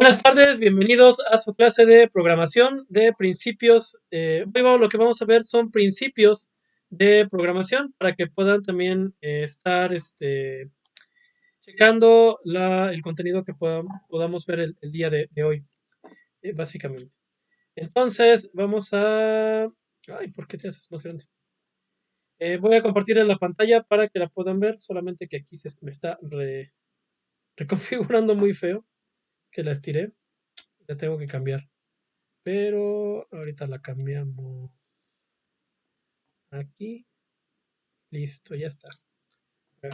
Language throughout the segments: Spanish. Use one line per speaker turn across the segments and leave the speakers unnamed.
Buenas tardes, bienvenidos a su clase de programación de principios. Lo que vamos a ver son principios de programación para que puedan también estar checando el contenido que podamos ver el día de hoy, básicamente. Entonces, vamos a... Ay, ¿por qué te haces más grande? Voy a compartir la pantalla para que la puedan ver, solamente que aquí me está reconfigurando muy feo, que la estiré, la tengo que cambiar. Pero ahorita la cambiamos aquí. Listo, ya está. Se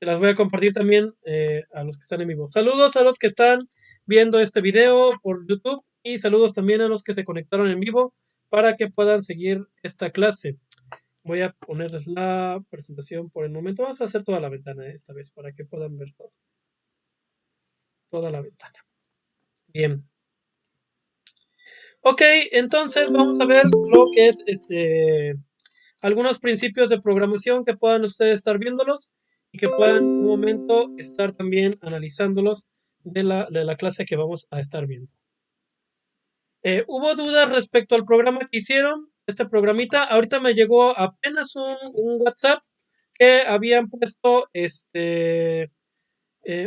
las voy a compartir también a los que están en vivo. Saludos a los que están viendo este video por YouTube y saludos también a los que se conectaron en vivo para que puedan seguir esta clase. Voy a ponerles la presentación por el momento. Vamos a hacer toda la ventana esta vez para que puedan ver toda la ventana. Bien. Ok, entonces vamos a ver lo que es algunos principios de programación que puedan ustedes estar viéndolos y que puedan un momento estar también analizándolos de la clase que vamos a estar viendo. ¿Hubo dudas respecto al programa que hicieron? Este programita, ahorita me llegó apenas un WhatsApp que habían puesto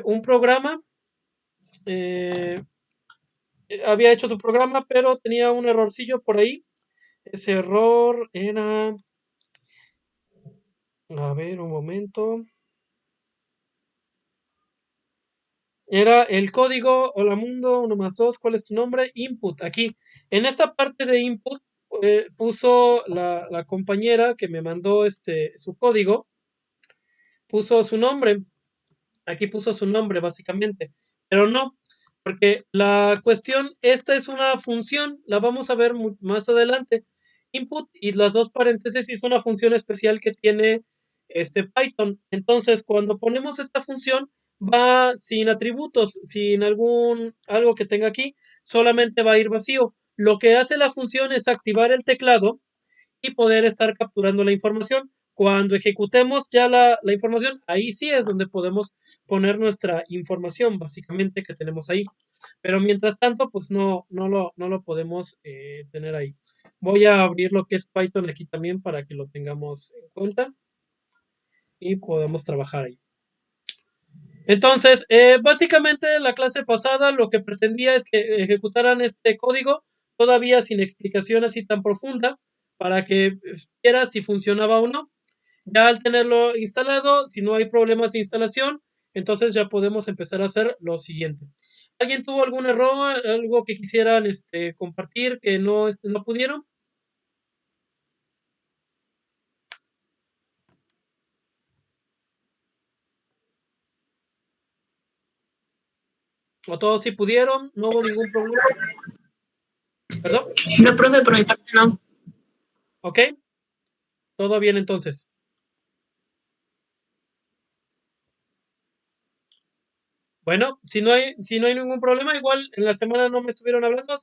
un programa. eh, Había hecho su programa, pero tenía un errorcillo por ahí. Ese error era, a ver, un momento. Era el código, hola mundo, 1 más 2, ¿cuál es tu nombre? Input, aquí. En esta parte de input puso la compañera que me mandó su código, puso su nombre. Aquí puso su nombre básicamente, pero no, porque la cuestión, esta es una función, la vamos a ver más adelante. Input y las dos paréntesis es una función especial que tiene Python. Entonces, cuando ponemos esta función, va sin atributos, sin algo que tenga aquí, solamente va a ir vacío. Lo que hace la función es activar el teclado y poder estar capturando la información. Cuando ejecutemos ya la información, ahí sí es donde podemos poner nuestra información, básicamente, que tenemos ahí. Pero mientras tanto, pues no lo podemos tener ahí. Voy a abrir lo que es Python aquí también para que lo tengamos en cuenta y podamos trabajar ahí. Entonces, básicamente la clase pasada lo que pretendía es que ejecutaran este código todavía sin explicación así tan profunda para que viera si funcionaba o no. Ya al tenerlo instalado, si no hay problemas de instalación, entonces ya podemos empezar a hacer lo siguiente. ¿Alguien tuvo algún error, algo que quisieran compartir que no pudieron? ¿O todos sí pudieron? ¿No hubo ningún problema? ¿Perdón?
No, profe, por mi parte no.
¿Ok? Todo bien entonces. Bueno, si no hay ningún problema, igual en la semana no me estuvieron hablando,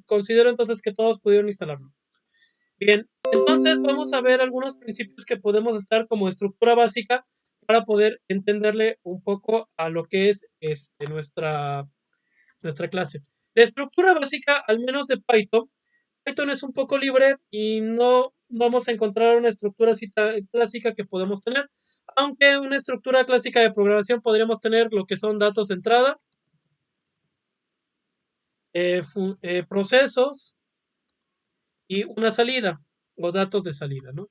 considero entonces que todos pudieron instalarlo. Bien, entonces vamos a ver algunos principios que podemos estar como estructura básica para poder entenderle un poco a lo que es nuestra clase. De estructura básica, al menos de Python, Python es un poco libre y no vamos a encontrar una estructura así clásica que podemos tener, aunque una estructura clásica de programación podríamos tener lo que son datos de entrada, procesos y una salida o datos de salida, ¿no?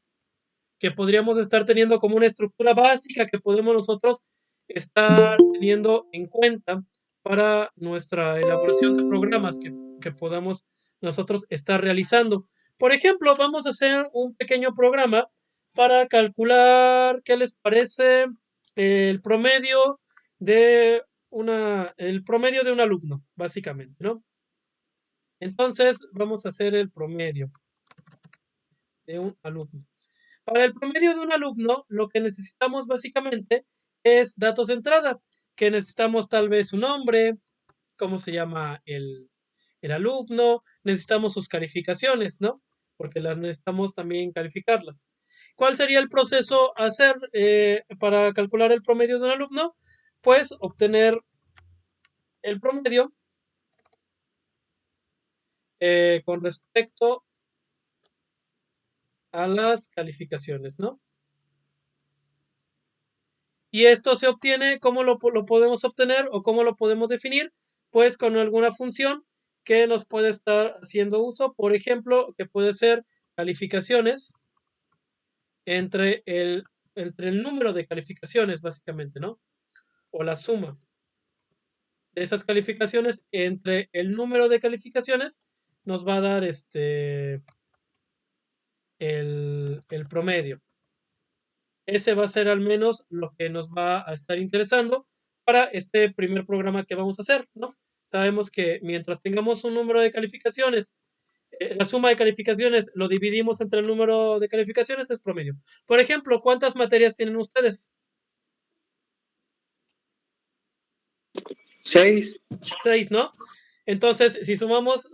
Que podríamos estar teniendo como una estructura básica que podemos nosotros estar teniendo en cuenta para nuestra elaboración de programas que podamos nosotros estar realizando. Por ejemplo, vamos a hacer un pequeño programa para calcular, ¿qué les parece? El promedio el promedio de un alumno, básicamente, ¿no? Entonces, vamos a hacer el promedio de un alumno. Para el promedio de un alumno, lo que necesitamos básicamente es datos de entrada, que necesitamos tal vez su nombre, cómo se llama el alumno, necesitamos sus calificaciones, ¿no? Porque las necesitamos también calificarlas. ¿Cuál sería el proceso a hacer para calcular el promedio de un alumno? Pues obtener el promedio con respecto a las calificaciones, ¿no? Y esto se obtiene, ¿cómo lo podemos obtener o cómo lo podemos definir? Pues con alguna función que nos puede estar haciendo uso, por ejemplo, que puede ser calificaciones entre el número de calificaciones, básicamente, ¿no? O la suma de esas calificaciones entre el número de calificaciones nos va a dar el promedio. Ese va a ser al menos lo que nos va a estar interesando para este primer programa que vamos a hacer, ¿no? Sabemos que mientras tengamos un número de calificaciones, la suma de calificaciones lo dividimos entre el número de calificaciones, es promedio. Por ejemplo, ¿cuántas materias tienen ustedes?
6.
6, ¿no? Entonces, si sumamos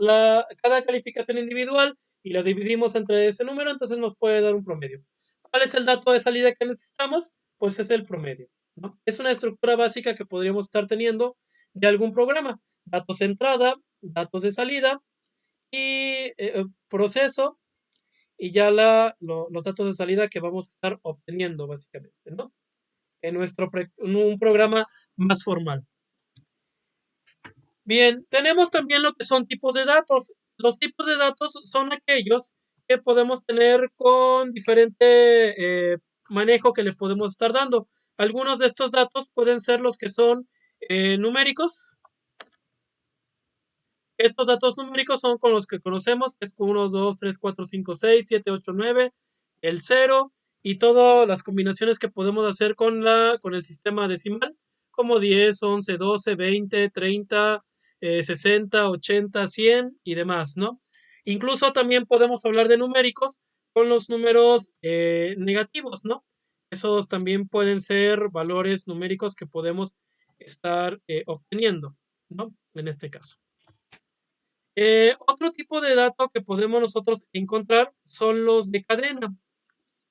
cada calificación individual y la dividimos entre ese número, entonces nos puede dar un promedio. ¿Cuál es el dato de salida que necesitamos? Pues es el promedio, ¿no? Es una estructura básica que podríamos estar teniendo de algún programa. Datos de entrada, datos de salida y proceso y ya los datos de salida que vamos a estar obteniendo básicamente, ¿no? En un programa más formal. Bien, tenemos también lo que son tipos de datos. Los tipos de datos son aquellos que podemos tener con diferente manejo que le podemos estar dando. Algunos de estos datos pueden ser los que son numéricos. Estos datos numéricos son con los que conocemos, que es 1, 2, 3, 4, 5, 6, 7, 8, 9, el 0 y todas las combinaciones que podemos hacer con el sistema decimal, como 10, 11, 12, 20, 30, 60, 80, 100 y demás, ¿no? Incluso también podemos hablar de numéricos con los números negativos, ¿no? Esos también pueden ser valores numéricos que podemos estar obteniendo, ¿no? En este caso. Otro tipo de dato que podemos nosotros encontrar son los de cadena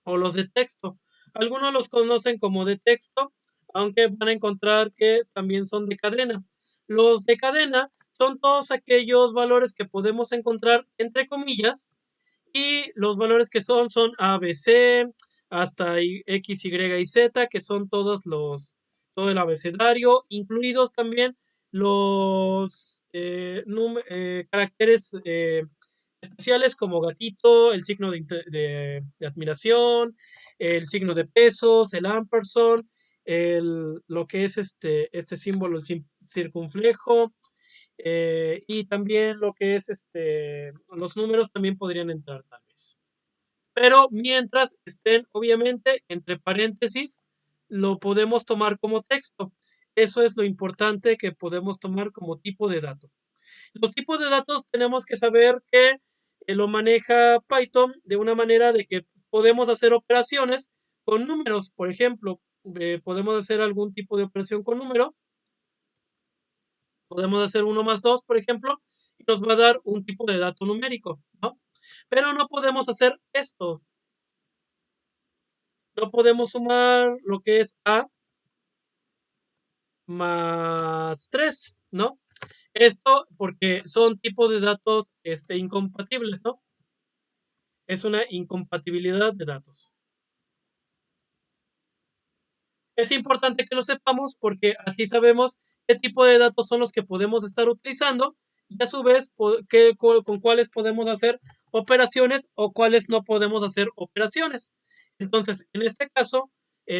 o los de texto. Algunos los conocen como de texto, aunque van a encontrar que también son de cadena. Los de cadena son todos aquellos valores que podemos encontrar entre comillas y los valores que son A, B, C, hasta X, Y y Z, que son todo el abecedario, incluidos también los caracteres especiales como gatito, el signo de admiración, el signo de pesos, el ampersand, lo que es este símbolo, el circunflejo, y también lo que es los números también podrían entrar tal vez. Pero mientras estén, obviamente, entre paréntesis, lo podemos tomar como texto. Eso es lo importante que podemos tomar como tipo de dato. Los tipos de datos tenemos que saber que lo maneja Python de una manera de que podemos hacer operaciones con números. Por ejemplo, podemos hacer algún tipo de operación con número. Podemos hacer 1 más 2, por ejemplo, y nos va a dar un tipo de dato numérico, ¿no? Pero no podemos hacer esto. No podemos sumar lo que es A más 3, ¿no? Esto porque son tipos de datos incompatibles, ¿no? Es una incompatibilidad de datos. Es importante que lo sepamos porque así sabemos qué tipo de datos son los que podemos estar utilizando y a su vez con cuáles podemos hacer operaciones o cuáles no podemos hacer operaciones. Entonces, en este caso,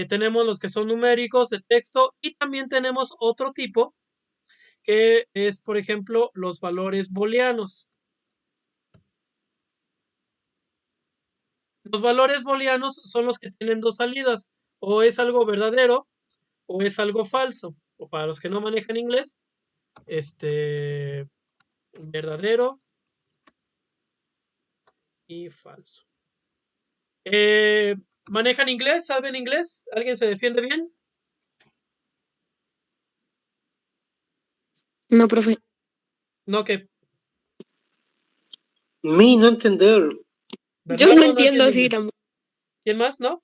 tenemos los que son numéricos de texto y también tenemos otro tipo que es, por ejemplo, los valores booleanos. Los valores booleanos son los que tienen dos salidas, o es algo verdadero o es algo falso. O para los que no manejan inglés, verdadero y falso. ¿Manejan inglés? ¿Saben inglés? ¿Alguien se defiende bien?
No, profe.
No, que,
Mi no entender.
Yo
¿verdad?
no
No
entiendo
entiende
así.
inglés. ¿Quién más? ¿No?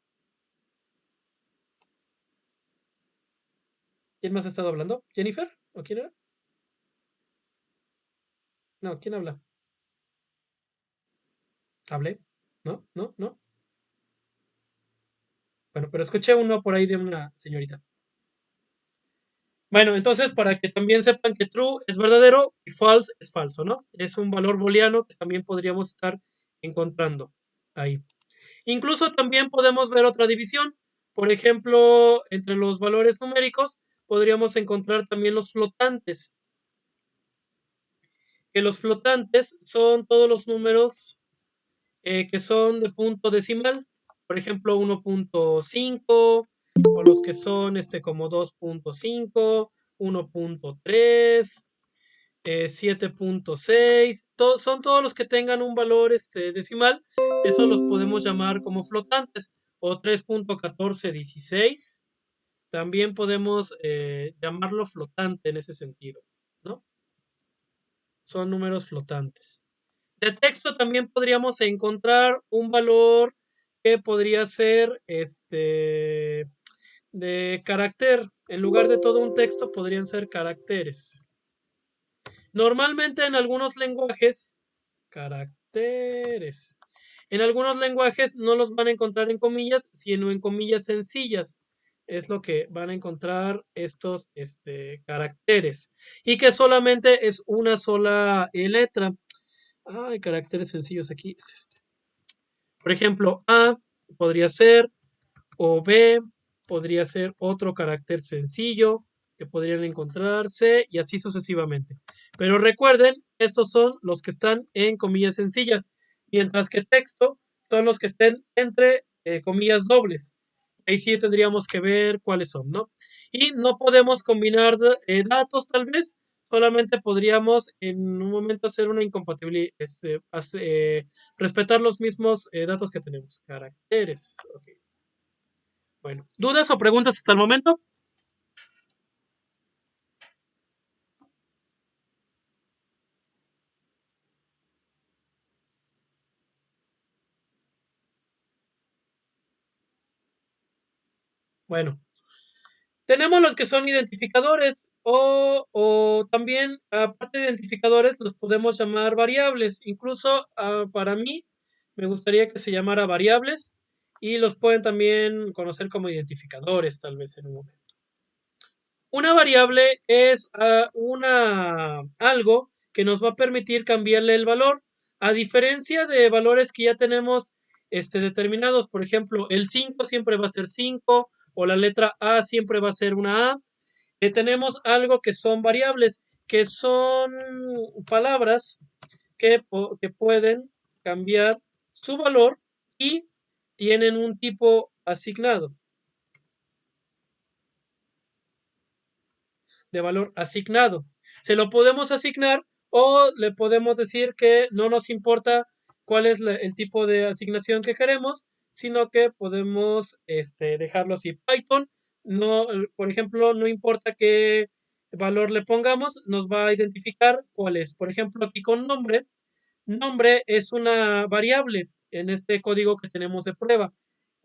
¿Quién más ha estado hablando? ¿Jennifer? ¿O quién era? No, ¿quién habla? ¿Hablé? ¿No? ¿No? ¿No? Bueno, pero escuché uno por ahí de una señorita. Bueno, entonces para que también sepan que true es verdadero y false es falso, ¿no? Es un valor booleano que también podríamos estar encontrando ahí. Incluso también podemos ver otra división. Por ejemplo, entre los valores numéricos podríamos encontrar también los flotantes. Que los flotantes son todos los números que son de punto decimal. Por ejemplo, 1.5 o los que son como 2.5, 1.3, 7.6, son todos los que tengan un valor decimal, eso los podemos llamar como flotantes, o 3.1416, también podemos llamarlo flotante en ese sentido, ¿no? Son números flotantes. De texto también podríamos encontrar un valor que podría ser de carácter. En lugar de todo un texto podrían ser caracteres. Normalmente en algunos lenguajes, caracteres. En algunos lenguajes no los van a encontrar en comillas, sino en comillas sencillas. Es lo que van a encontrar estos caracteres. Y que solamente es una sola letra. Hay caracteres sencillos aquí. Es este. Por ejemplo, A podría ser, o B podría ser otro carácter sencillo que podrían encontrarse y así sucesivamente. Pero recuerden, estos son los que están en comillas sencillas, mientras que texto son los que estén entre comillas dobles. Ahí sí tendríamos que ver cuáles son, ¿no? Y no podemos combinar datos tal vez, solamente podríamos en un momento hacer una incompatibilidad, respetar los mismos datos que tenemos. Caracteres. Okay. Bueno, ¿dudas o preguntas hasta el momento? Bueno, tenemos los que son identificadores o también, aparte de identificadores, los podemos llamar variables. Incluso para mí me gustaría que se llamara variables y los pueden también conocer como identificadores, tal vez en un momento. Una variable es algo que nos va a permitir cambiarle el valor. A diferencia de valores que ya tenemos determinados, por ejemplo, el 5 siempre va a ser 5 o la letra A siempre va a ser una A. Tenemos algo que son variables, que son palabras que pueden cambiar su valor y tienen un tipo asignado. De valor asignado. Se lo podemos asignar o le podemos decir que no nos importa cuál es el tipo de asignación que queremos, sino que podemos dejarlo así. Python, no, por ejemplo, no importa qué valor le pongamos, nos va a identificar cuál es. Por ejemplo, aquí con nombre, nombre es una variable en este código que tenemos de prueba,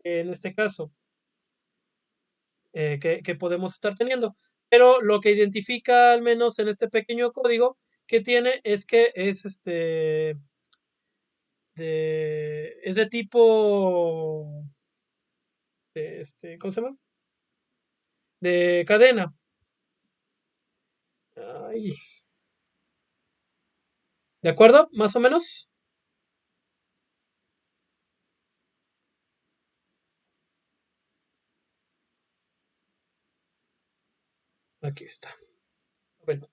en este caso que podemos estar teniendo. Pero lo que identifica, al menos en este pequeño código que tiene, es que es es de tipo, ¿cómo se llama? De cadena. Ay, ¿de acuerdo? Más o menos. Aquí está. Bueno.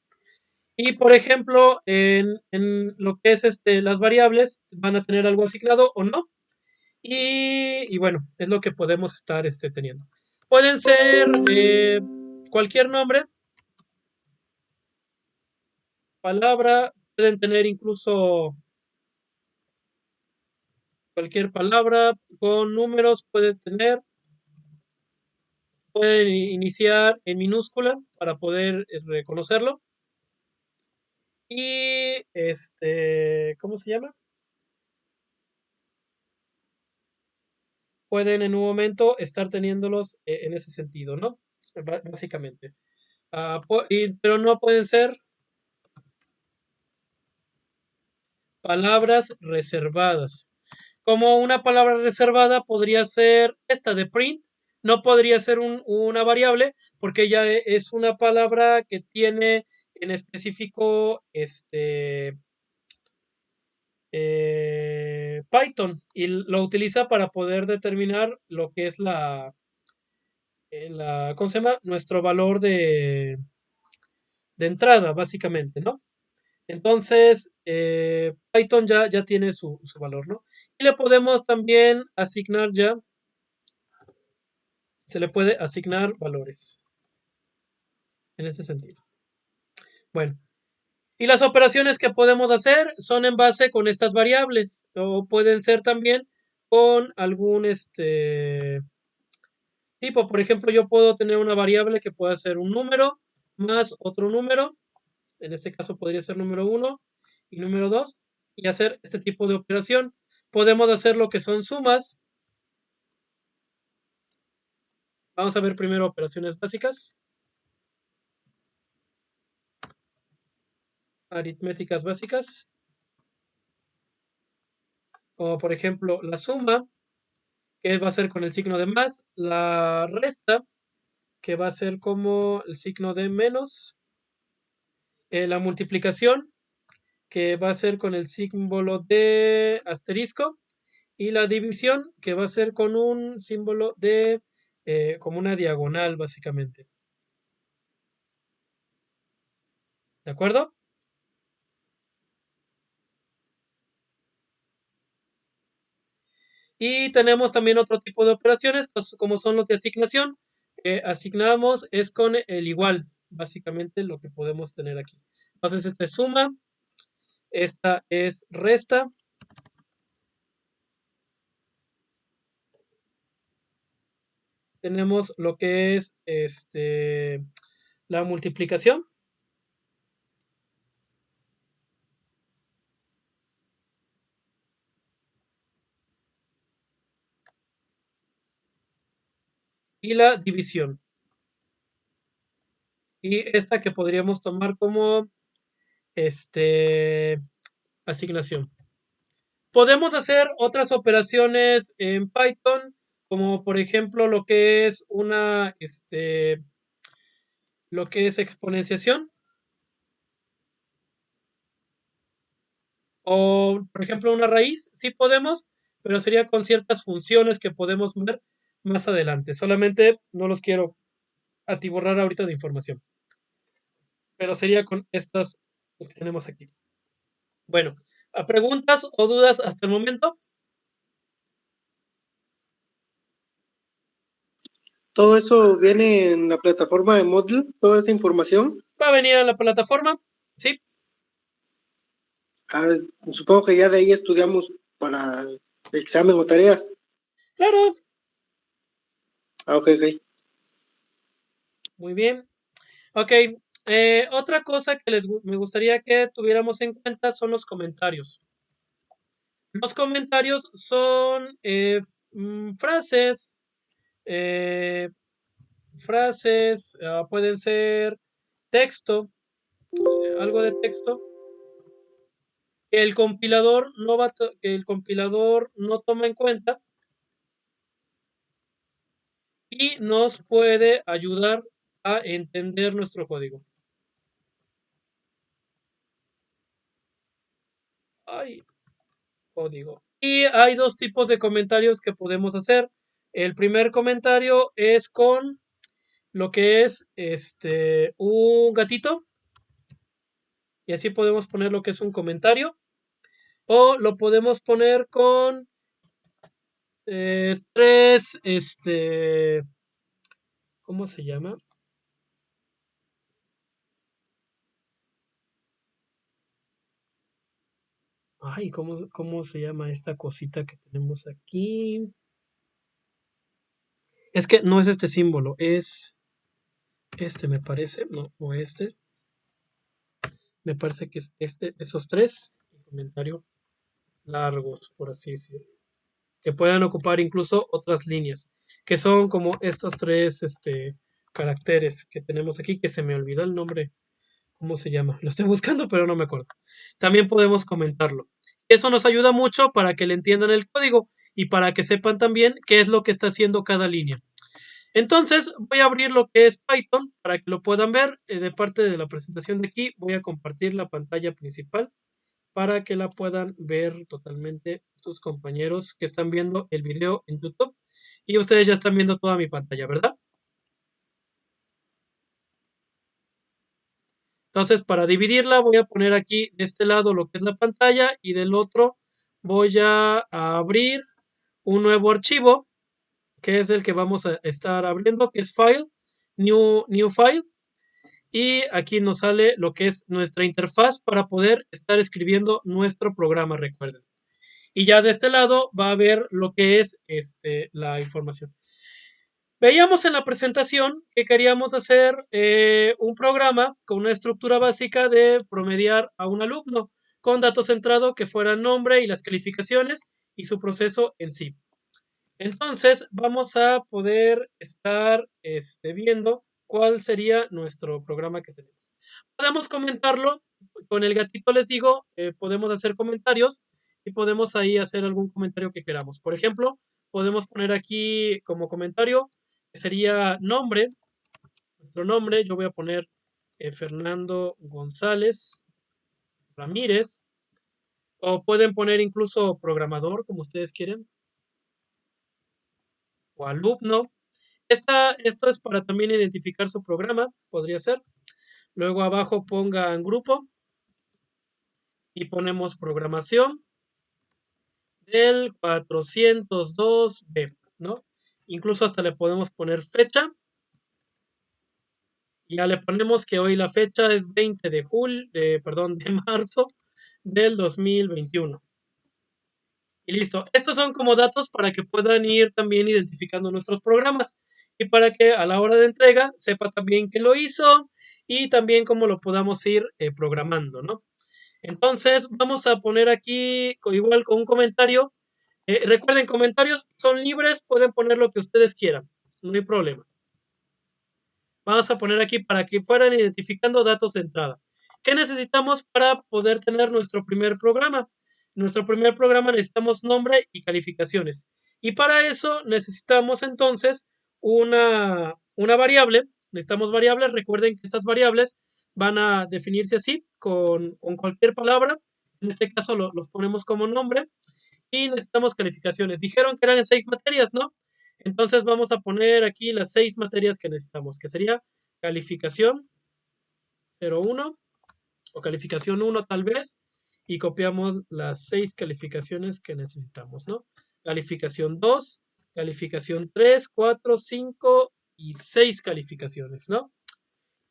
Y por ejemplo, en lo que es las variables, van a tener algo asignado o no. Y bueno, es lo que podemos estar teniendo. Pueden ser cualquier nombre, palabra, pueden tener incluso cualquier palabra con números, pueden iniciar en minúscula para poder reconocerlo. Y ¿cómo se llama? Pueden en un momento estar teniéndolos en ese sentido, ¿no? Básicamente. Pero no pueden ser palabras reservadas. Como una palabra reservada podría ser esta de print, no podría ser una variable porque ya es una palabra que tiene en específico Python y lo utiliza para poder determinar lo que es ¿cómo se llama? Nuestro valor de entrada, básicamente, ¿no? Entonces, Python ya tiene su valor, ¿no? Y le podemos también asignar ya, se le puede asignar valores en ese sentido. Bueno, y las operaciones que podemos hacer son en base con estas variables o pueden ser también con algún tipo. Por ejemplo, yo puedo tener una variable que pueda ser un número más otro número. En este caso podría ser número 1 y número 2 y hacer este tipo de operación. Podemos hacer lo que son sumas. Vamos a ver primero operaciones básicas, aritméticas básicas, como por ejemplo la suma, que va a ser con el signo de más, la resta, que va a ser como el signo de menos, la multiplicación, que va a ser con el símbolo de asterisco, y la división, que va a ser con un símbolo de, como una diagonal, básicamente. ¿De acuerdo? Y tenemos también otro tipo de operaciones, como son los de asignación. Asignamos es con el igual, básicamente lo que podemos tener aquí. Entonces, esta es suma, esta es resta. Tenemos lo que es la multiplicación. Y la división. Y esta que podríamos tomar como asignación. Podemos hacer otras operaciones en Python, como por ejemplo lo que es lo que es exponenciación. O, por ejemplo, una raíz, sí podemos, pero sería con ciertas funciones que podemos ver más adelante. Solamente no los quiero atiborrar ahorita de información, pero sería con estas que tenemos aquí. Bueno, ¿a preguntas o dudas hasta el momento?
Todo eso viene en la plataforma de Moodle, toda esa información.
Va a venir a la plataforma, ¿sí?
Ah, supongo que ya de ahí estudiamos para examen o tareas.
Claro,
Ok, ok.
muy bien. Ok, otra cosa que me gustaría que tuviéramos en cuenta son los comentarios. Los comentarios son frases, eh, pueden ser texto, algo de texto, que el compilador que el compilador no toma en cuenta y nos puede ayudar a entender nuestro código. Ay, código. Y hay dos tipos de comentarios que podemos hacer. El primer comentario es con lo que es un gatito. Y así podemos poner lo que es un comentario. O lo podemos poner con tres, ¿cómo se llama? Ay, ¿cómo se llama esta cosita que tenemos aquí? Es que no es este símbolo, es me parece, no, o me parece que es esos tres, comentario largos, por así decirlo, que puedan ocupar incluso otras líneas, que son como estos tres, caracteres que tenemos aquí, que se me olvidó el nombre, ¿cómo se llama? Lo estoy buscando, pero no me acuerdo. También podemos comentarlo. Eso nos ayuda mucho para que le entiendan el código y para que sepan también qué es lo que está haciendo cada línea. Entonces voy a abrir lo que es Python para que lo puedan ver. De parte de la presentación de aquí voy a compartir la pantalla principal para que la puedan ver totalmente sus compañeros que están viendo el video en YouTube. Y ustedes ya están viendo toda mi pantalla, ¿verdad? Entonces, para dividirla, voy a poner aquí de este lado lo que es la pantalla y del otro voy a abrir un nuevo archivo, que es el que vamos a estar abriendo, que es File, New File. Y aquí nos sale lo que es nuestra interfaz para poder estar escribiendo nuestro programa, recuerden. Y ya de este lado va a ver lo que es la información. Veíamos en la presentación que queríamos hacer un programa con una estructura básica de promediar a un alumno con datos centrado que fuera el nombre y las calificaciones y su proceso en sí. Entonces vamos a poder estar viendo cuál sería nuestro programa que tenemos. Podemos comentarlo, con el gatito les digo, podemos hacer comentarios y podemos ahí hacer algún comentario que queramos. Por ejemplo, podemos poner aquí como comentario que sería nombre, nuestro nombre, yo voy a poner Fernando González Ramírez, o pueden poner incluso programador, como ustedes quieren, o alumno. Esto es para también identificar su programa, podría ser. Luego abajo pongan grupo y ponemos programación del 402B, ¿no? Incluso hasta le podemos poner fecha. Ya le ponemos que hoy la fecha es 20 de marzo del 2021. Y listo. Estos son como datos para que puedan ir también identificando nuestros programas y para que a la hora de entrega sepa también quién lo hizo y también cómo lo podamos ir programando, ¿no? Entonces vamos a poner aquí igual con un comentario. Recuerden, comentarios son libres, pueden poner lo que ustedes quieran, no hay problema. Vamos a poner aquí para que fueran identificando datos de entrada. ¿Qué necesitamos para poder tener nuestro primer programa? Nuestro primer programa necesitamos nombre y calificaciones. Y para eso necesitamos entonces una variable. Necesitamos variables. Recuerden que estas variables van a definirse así con cualquier palabra. En este caso los ponemos como nombre. Y necesitamos calificaciones. Dijeron que eran 6 materias, ¿no? Entonces vamos a poner aquí las 6 materias que necesitamos, que sería calificación 01 o calificación 1 tal vez, y copiamos las 6 calificaciones que necesitamos, ¿no? Calificación 2, calificación 3, 4, 5 y 6 calificaciones, ¿no?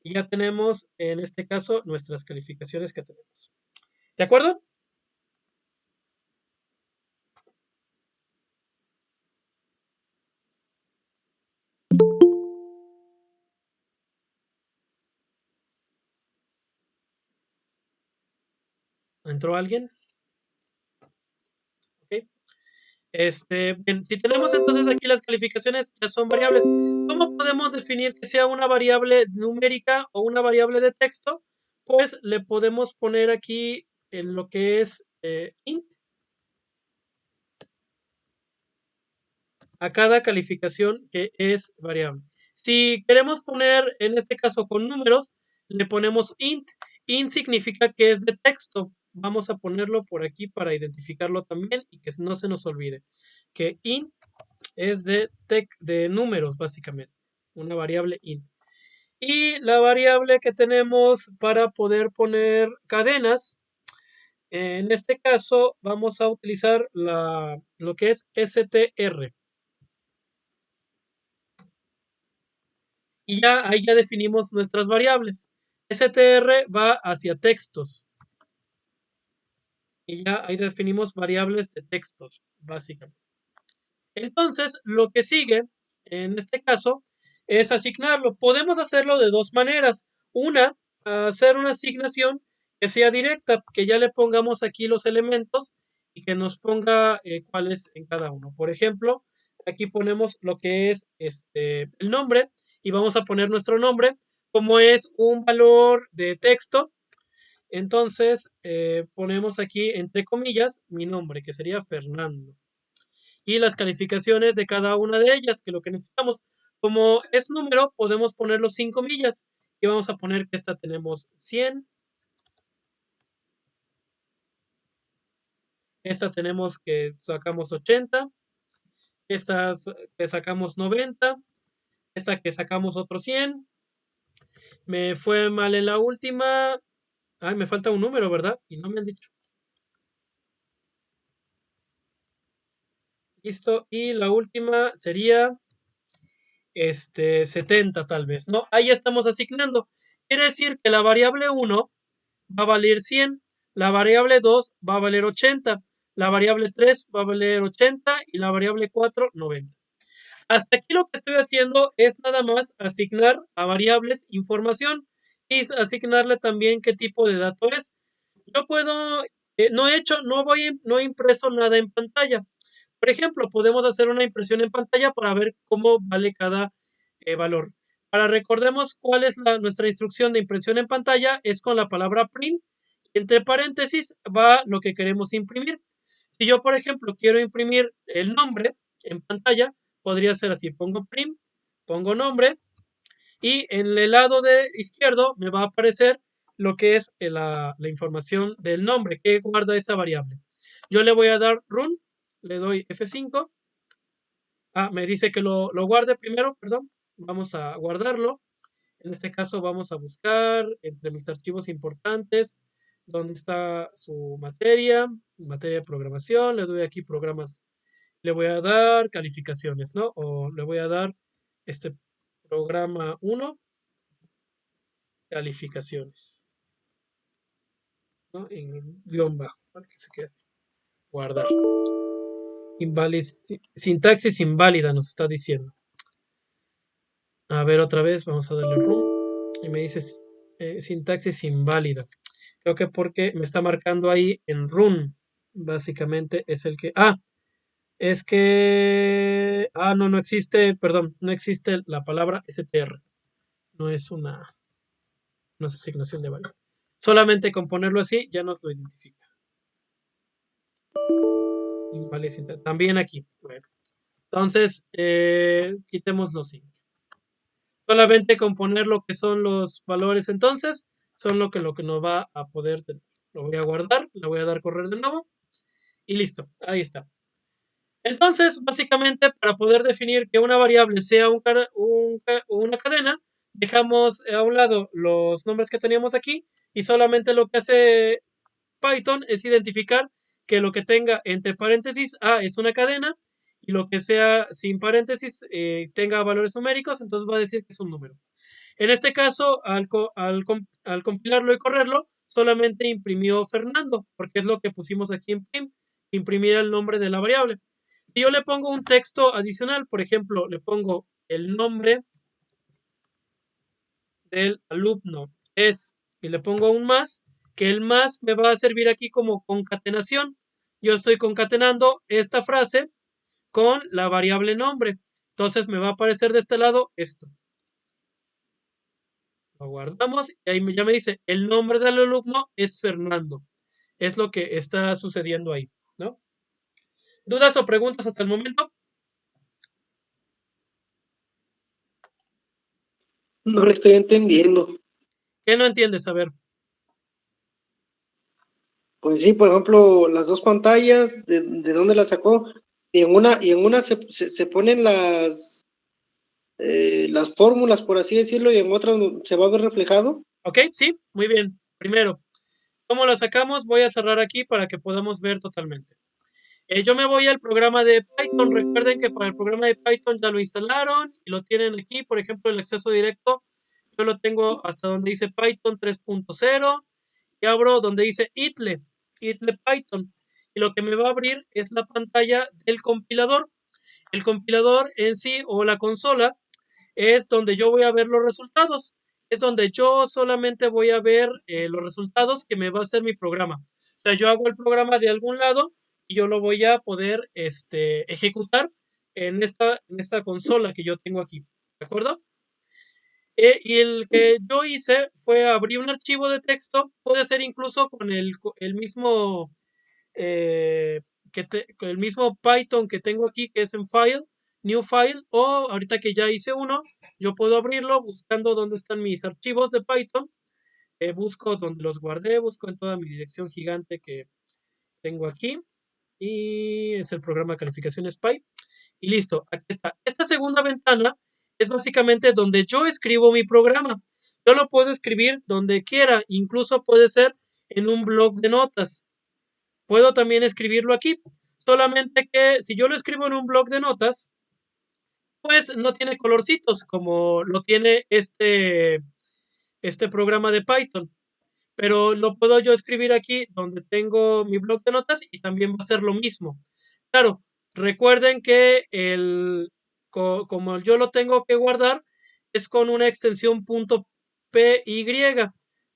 Y ya tenemos en este caso nuestras calificaciones que tenemos. ¿De acuerdo? ¿Entró alguien? Ok. Bien, si tenemos entonces aquí las calificaciones, ya son variables. ¿Cómo podemos definir que sea una variable numérica o una variable de texto? Pues le podemos poner aquí en lo que es int a cada calificación que es variable. Si queremos poner, en este caso con números, le ponemos int. Int significa que es de texto. Vamos a ponerlo por aquí para identificarlo también y que no se nos olvide. Que int es de números, básicamente. Una variable int. Y la variable que tenemos para poder poner cadenas, en este caso vamos a utilizar lo que es str. Y ya ahí ya definimos nuestras variables. str va hacia textos. Y ya ahí definimos variables de textos, básicamente. Entonces, lo que sigue, en este caso, es asignarlo. Podemos hacerlo de dos maneras. Una, hacer una asignación que sea directa, que ya le pongamos aquí los elementos y que nos ponga cuáles en cada uno. Por ejemplo, aquí ponemos lo que es el nombre y vamos a poner nuestro nombre. Como es un valor de texto, Entonces, ponemos aquí entre comillas mi nombre, que sería Fernando. Y las calificaciones de cada una de ellas, que es lo que necesitamos. Como es número, podemos ponerlo sin comillas. Y vamos a poner que esta tenemos 100. Esta tenemos que sacamos 80. Esta que sacamos 90. Esta que sacamos otro 100. Me fue mal en la última. Ay, me falta un número, ¿verdad? Y no me han dicho. Listo. Y la última sería 70 tal vez, ¿no? Ahí estamos asignando. Quiere decir que la variable 1 va a valer 100, la variable 2 va a valer 80, la variable 3 va a valer 80 y la variable 4, 90. Hasta aquí lo que estoy haciendo es nada más asignar a variables información y asignarle también qué tipo de dato es. Yo puedo, no he impreso nada en pantalla. Por ejemplo, podemos hacer una impresión en pantalla para ver cómo vale cada valor. Ahora recordemos cuál es nuestra instrucción de impresión en pantalla, es con la palabra print. Entre paréntesis va lo que queremos imprimir. Si yo, por ejemplo, quiero imprimir el nombre en pantalla, podría ser así, pongo print, pongo nombre y en el lado de izquierdo me va a aparecer lo que es la información del nombre que guarda esa variable. Yo le voy a dar run, le doy F5. Me dice que lo guarde primero, perdón. Vamos a guardarlo. En este caso vamos a buscar entre mis archivos importantes dónde está su materia de programación. Le doy aquí programas. Le voy a dar calificaciones, ¿no? O le voy a dar este programa 1, calificaciones, ¿no? En guión bajo, para que se quede así. Guardar. Sintaxis inválida nos está diciendo. A ver, otra vez, vamos a darle run. Y me dice sintaxis inválida. Creo que porque me está marcando ahí en run. Básicamente es el que. Es que. No existe, perdón, no existe la palabra str. No es una asignación de variable. Solamente con ponerlo así ya nos lo identifica. Inválida. También aquí. Bueno. Entonces, quitemos los 5. Solamente con poner lo que son los valores entonces, son lo que nos va a poder tener. Lo voy a guardar, le voy a dar correr de nuevo y listo, ahí está. Entonces, básicamente, para poder definir que una variable sea una cadena, dejamos a un lado los nombres que teníamos aquí y solamente lo que hace Python es identificar que lo que tenga entre paréntesis A es una cadena y lo que sea sin paréntesis tenga valores numéricos, entonces va a decir que es un número. En este caso, al compilarlo y correrlo, solamente imprimió Fernando, porque es lo que pusimos aquí en print, imprimir el nombre de la variable. Si yo le pongo un texto adicional, por ejemplo, le pongo el nombre del alumno y le pongo un más, que el más me va a servir aquí como concatenación. Yo estoy concatenando esta frase con la variable nombre. Entonces me va a aparecer de este lado esto. Lo guardamos y ahí ya me dice, el nombre del alumno es Fernando. Es lo que está sucediendo ahí, ¿no? ¿Dudas o preguntas hasta el momento?
No le estoy entendiendo.
¿Qué no entiendes? A ver.
Pues sí, por ejemplo, las dos pantallas, ¿de dónde las sacó? Y en una se ponen las fórmulas, por así decirlo, y en otra se va a ver reflejado.
Ok, sí, muy bien. Primero, ¿cómo lo sacamos? Voy a cerrar aquí para que podamos ver totalmente. Yo me voy al programa de Python. Recuerden que para el programa de Python ya lo instalaron y lo tienen aquí. Por ejemplo, el acceso directo. Yo lo tengo hasta donde dice Python 3.0 y abro donde dice ITLE Python. Y lo que me va a abrir es la pantalla del compilador. El compilador en sí o la consola es donde yo voy a ver los resultados. Es donde yo solamente voy a ver los resultados que me va a hacer mi programa. O sea, yo hago el programa de algún lado y yo lo voy a poder ejecutar en esta consola que yo tengo aquí. ¿De acuerdo? Y el que yo hice fue abrir un archivo de texto, puede ser incluso con el mismo, eh, con el mismo Python que tengo aquí, que es en File, New File, o ahorita que ya hice uno, yo puedo abrirlo buscando dónde están mis archivos de Python, busco donde los guardé, busco en toda mi dirección gigante que tengo aquí, y es el programa de calificación Spy. Y listo, aquí está. Esta segunda ventana es básicamente donde yo escribo mi programa. Yo lo puedo escribir donde quiera, incluso puede ser en un blog de notas. Puedo también escribirlo aquí. Solamente que si yo lo escribo en un blog de notas, pues no tiene colorcitos como lo tiene este programa de Python. Pero lo puedo yo escribir aquí donde tengo mi blog de notas y también va a ser lo mismo. Claro, recuerden que como yo lo tengo que guardar, es con una extensión .py,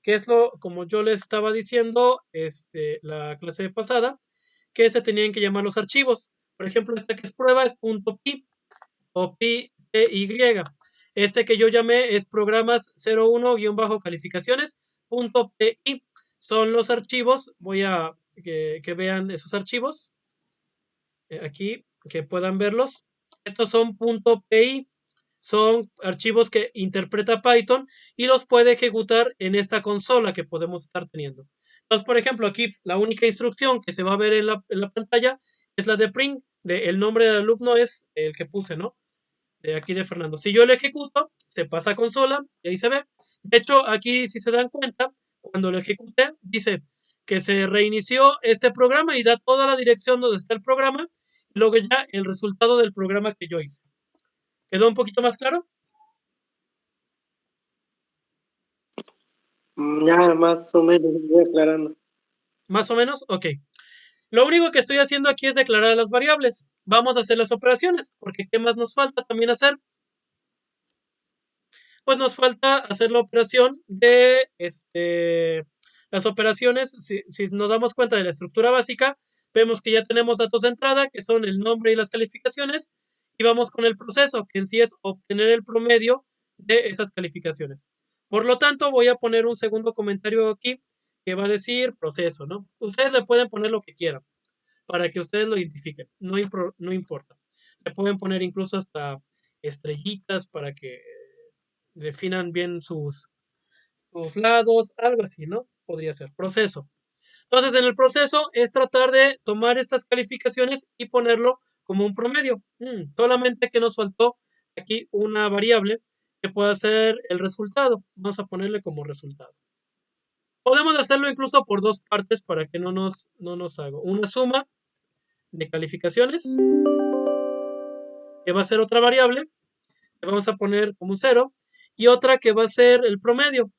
que es como yo les estaba diciendo, la clase pasada, que se tenían que llamar los archivos. Por ejemplo, este que es prueba es .py o py. Este que yo llamé es programas 01-calificaciones.py. Son los archivos, voy a que vean esos archivos, aquí, que puedan verlos. Estos son .py, son archivos que interpreta Python y los puede ejecutar en esta consola que podemos estar teniendo. Entonces, por ejemplo, aquí la única instrucción que se va a ver en la pantalla es la de print, el nombre del alumno es el que puse, ¿no? De aquí de Fernando. Si yo lo ejecuto, se pasa a consola y ahí se ve. De hecho, aquí si se dan cuenta, cuando lo ejecuté, dice que se reinició este programa y da toda la dirección donde está el programa, y luego ya el resultado del programa que yo hice. ¿Quedó un poquito más claro?
Ya más o menos voy aclarando.
¿Más o menos? Ok. Lo único que estoy haciendo aquí es declarar las variables. Vamos a hacer las operaciones, porque ¿qué más nos falta también hacer? Pues nos falta hacer la operación de las operaciones. Si nos damos cuenta de la estructura básica, vemos que ya tenemos datos de entrada, que son el nombre y las calificaciones, y vamos con el proceso, que en sí es obtener el promedio de esas calificaciones. Por lo tanto, voy a poner un segundo comentario aquí que va a decir proceso, ¿no? Ustedes le pueden poner lo que quieran para que ustedes lo identifiquen, no importa. Le pueden poner incluso hasta estrellitas para que definan bien sus lados, algo así, ¿no? Podría ser proceso. Entonces, en el proceso es tratar de tomar estas calificaciones y ponerlo como un promedio. Solamente que nos faltó aquí una variable que pueda ser el resultado. Vamos a ponerle como resultado. Podemos hacerlo incluso por dos partes para que no nos haga una suma de calificaciones, que va a ser otra variable, que vamos a poner como 0, y otra que va a ser el promedio.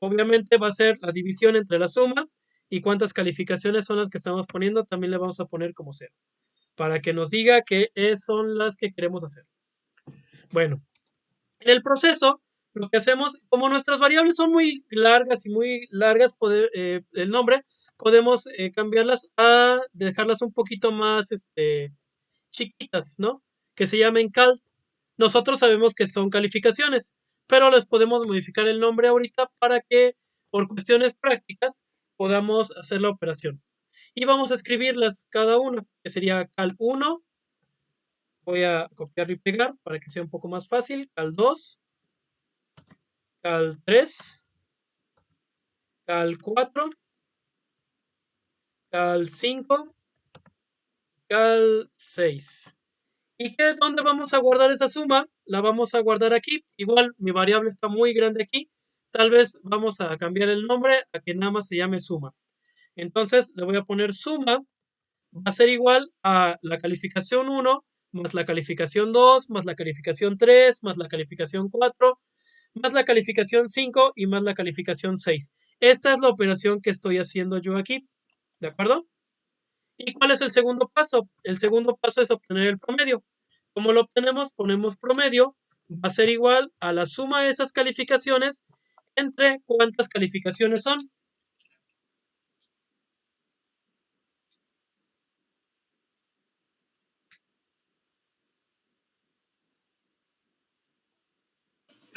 Obviamente va a ser la división entre la suma y cuántas calificaciones son las que estamos poniendo, también le vamos a poner como 0, para que nos diga que son las que queremos hacer. Bueno, en el proceso, lo que hacemos, como nuestras variables son muy largas y muy largas, el nombre, podemos cambiarlas a dejarlas un poquito más chiquitas, ¿no? Que se llamen cal. Nosotros sabemos que son calificaciones, pero les podemos modificar el nombre ahorita para que, por cuestiones prácticas, podamos hacer la operación. Y vamos a escribirlas cada una, que sería cal 1. Voy a copiar y pegar para que sea un poco más fácil. Cal 2, cal 3, cal 4, cal 5, cal 6. ¿Y dónde vamos a guardar esa suma? La vamos a guardar aquí. Igual mi variable está muy grande aquí. Tal vez vamos a cambiar el nombre a que nada más se llame suma. Entonces le voy a poner suma. Va a ser igual a la calificación 1 más la calificación 2 más la calificación 3 más la calificación 4 más la calificación 5 y más la calificación 6. Esta es la operación que estoy haciendo yo aquí. ¿De acuerdo? ¿Y cuál es el segundo paso? El segundo paso es obtener el promedio. Como lo obtenemos, ponemos promedio, va a ser igual a la suma de esas calificaciones entre cuántas calificaciones son.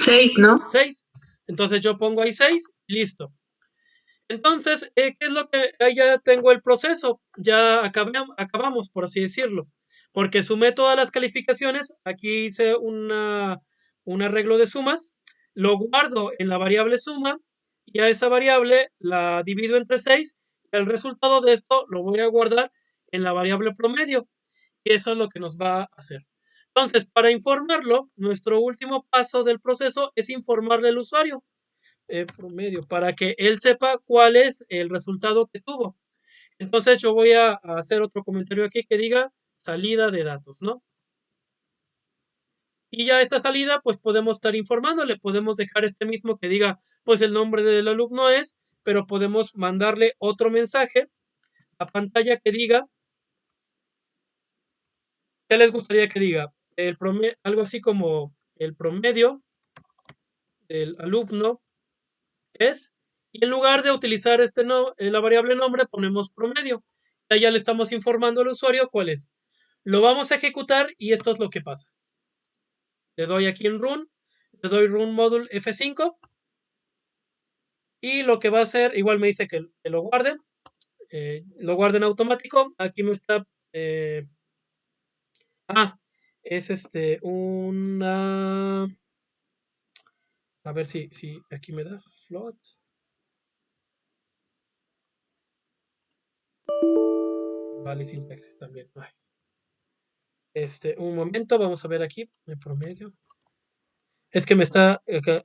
6, ¿no?
6. Entonces yo pongo ahí 6, listo. Entonces, ¿qué es lo que ya tengo el proceso? Ya acabamos, por así decirlo, porque sumé todas las calificaciones, aquí hice un arreglo de sumas, lo guardo en la variable suma y a esa variable la divido entre 6, el resultado de esto lo voy a guardar en la variable promedio y eso es lo que nos va a hacer. Entonces, para informarlo, nuestro último paso del proceso es informarle al usuario promedio para que él sepa cuál es el resultado que tuvo. Entonces yo voy a hacer otro comentario aquí que diga salida de datos, ¿no? Y ya esta salida, pues podemos estar informándole, podemos dejar este mismo que diga, pues el nombre del alumno es, pero podemos mandarle otro mensaje a pantalla que diga, ¿qué les gustaría que diga? El promedio, algo así como el promedio del alumno es, y en lugar de utilizar la variable nombre, ponemos promedio. Ya le estamos informando al usuario cuál es. Lo vamos a ejecutar y esto es lo que pasa. Le doy aquí en run, le doy run module F5 y lo que va a hacer, igual me dice que lo guarde en automático. Aquí me está, es a ver si aquí me da float. Vale, sintaxis también. Un momento, vamos a ver aquí en promedio. Es que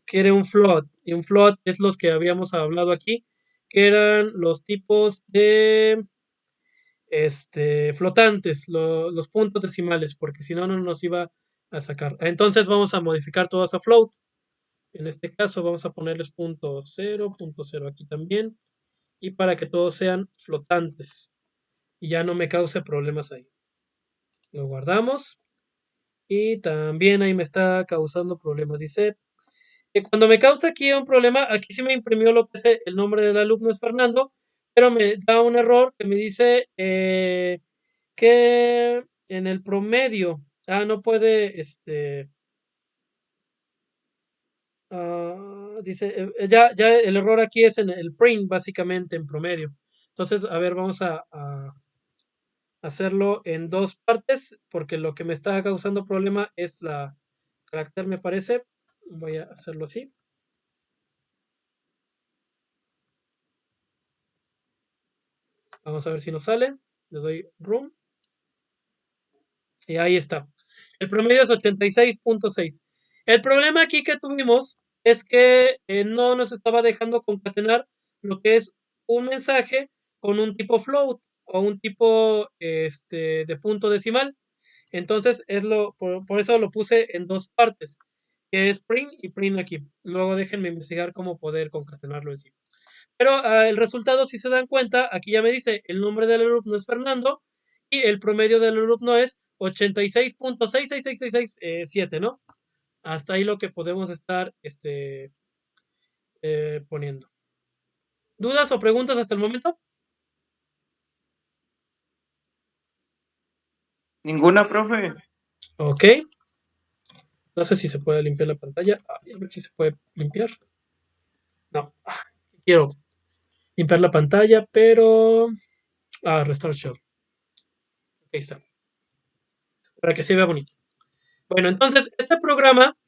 quiere un float, y un float es los que habíamos hablado aquí, que eran los tipos de flotantes, los puntos decimales, porque si no, no nos iba a sacar. Entonces vamos a modificar todos a float. En este caso vamos a ponerles punto cero aquí también, y para que todos sean flotantes, y ya no me cause problemas ahí. Lo guardamos, y también ahí me está causando problemas. Dice, cuando me causa aquí un problema, aquí sí me imprimió lo que es el nombre del alumno es Fernando, pero me da un error que me dice que en el promedio, no puede, dice, ya el error aquí es en el print, básicamente, en promedio. Entonces, a ver, vamos a hacerlo en dos partes, porque lo que me está causando problema es la carácter, me parece. Voy a hacerlo así. Vamos a ver si nos sale. Le doy room. Y ahí está. El promedio es 86.6. El problema aquí que tuvimos es que no nos estaba dejando concatenar lo que es un mensaje con un tipo float o un tipo de punto decimal. Entonces, por eso lo puse en dos partes, que es print y print aquí. Luego déjenme investigar cómo poder concatenarlo en sí. Pero el resultado, si se dan cuenta, aquí ya me dice el nombre del alumno es Fernando y el promedio del alumno es 86.6666667, ¿no? Hasta ahí lo que podemos estar poniendo. ¿Dudas o preguntas hasta el momento?
Ninguna, profe.
Ok. No sé si se puede limpiar la pantalla. A ver si se puede limpiar. No. Quiero limpiar la pantalla, pero... Restore Show. Ahí está. Para que se vea bonito. Bueno, entonces, este programa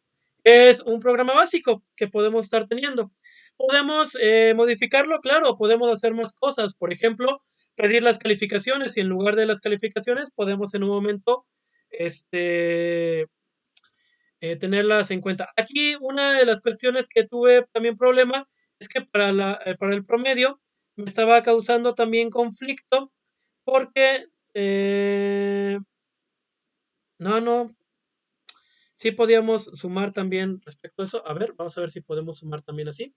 es un programa básico que podemos estar teniendo. Podemos modificarlo, claro, podemos hacer más cosas. Por ejemplo, pedir las calificaciones y en lugar de las calificaciones podemos en un momento tenerlas en cuenta. Aquí una de las cuestiones que tuve también problema es que para el promedio me estaba causando también conflicto porque no, sí podíamos sumar también respecto a eso. A ver, vamos a ver si podemos sumar también así.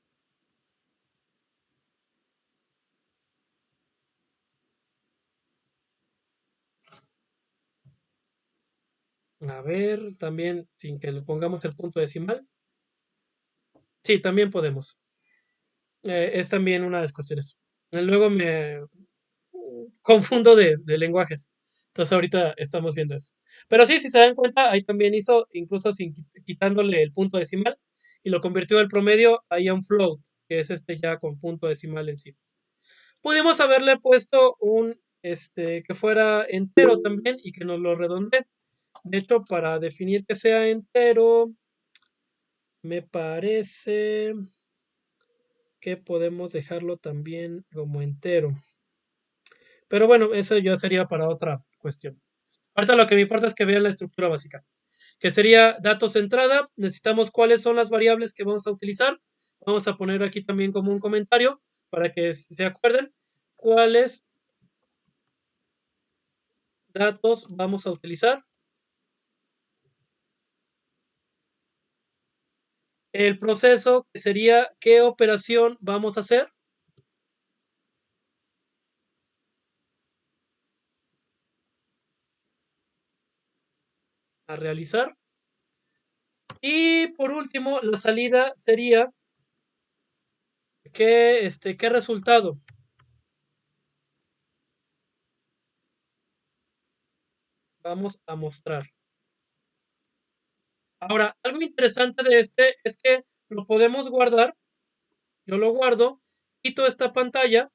A ver, también sin que le pongamos el punto decimal. Sí, también podemos. Es también una de las cuestiones. Luego me confundo de lenguajes. Entonces ahorita estamos viendo eso. Pero sí, si se dan cuenta, ahí también hizo, incluso sin quitándole el punto decimal, y lo convirtió el promedio ahí a un float, que es ya con punto decimal encima. Pudimos haberle puesto un que fuera entero también y que nos lo redondee. De hecho, para definir que sea entero, me parece que podemos dejarlo también como entero. Pero bueno, eso ya sería para otra cuestión. Ahorita lo que me importa es que vean la estructura básica, que sería datos de entrada. Necesitamos cuáles son las variables que vamos a utilizar. Vamos a poner aquí también como un comentario para que se acuerden cuáles datos vamos a utilizar. El proceso, que sería qué operación vamos a hacer. A realizar. Y por último, la salida sería qué resultado vamos a mostrar. Ahora, algo interesante de es que lo podemos guardar. Yo lo guardo, quito esta pantalla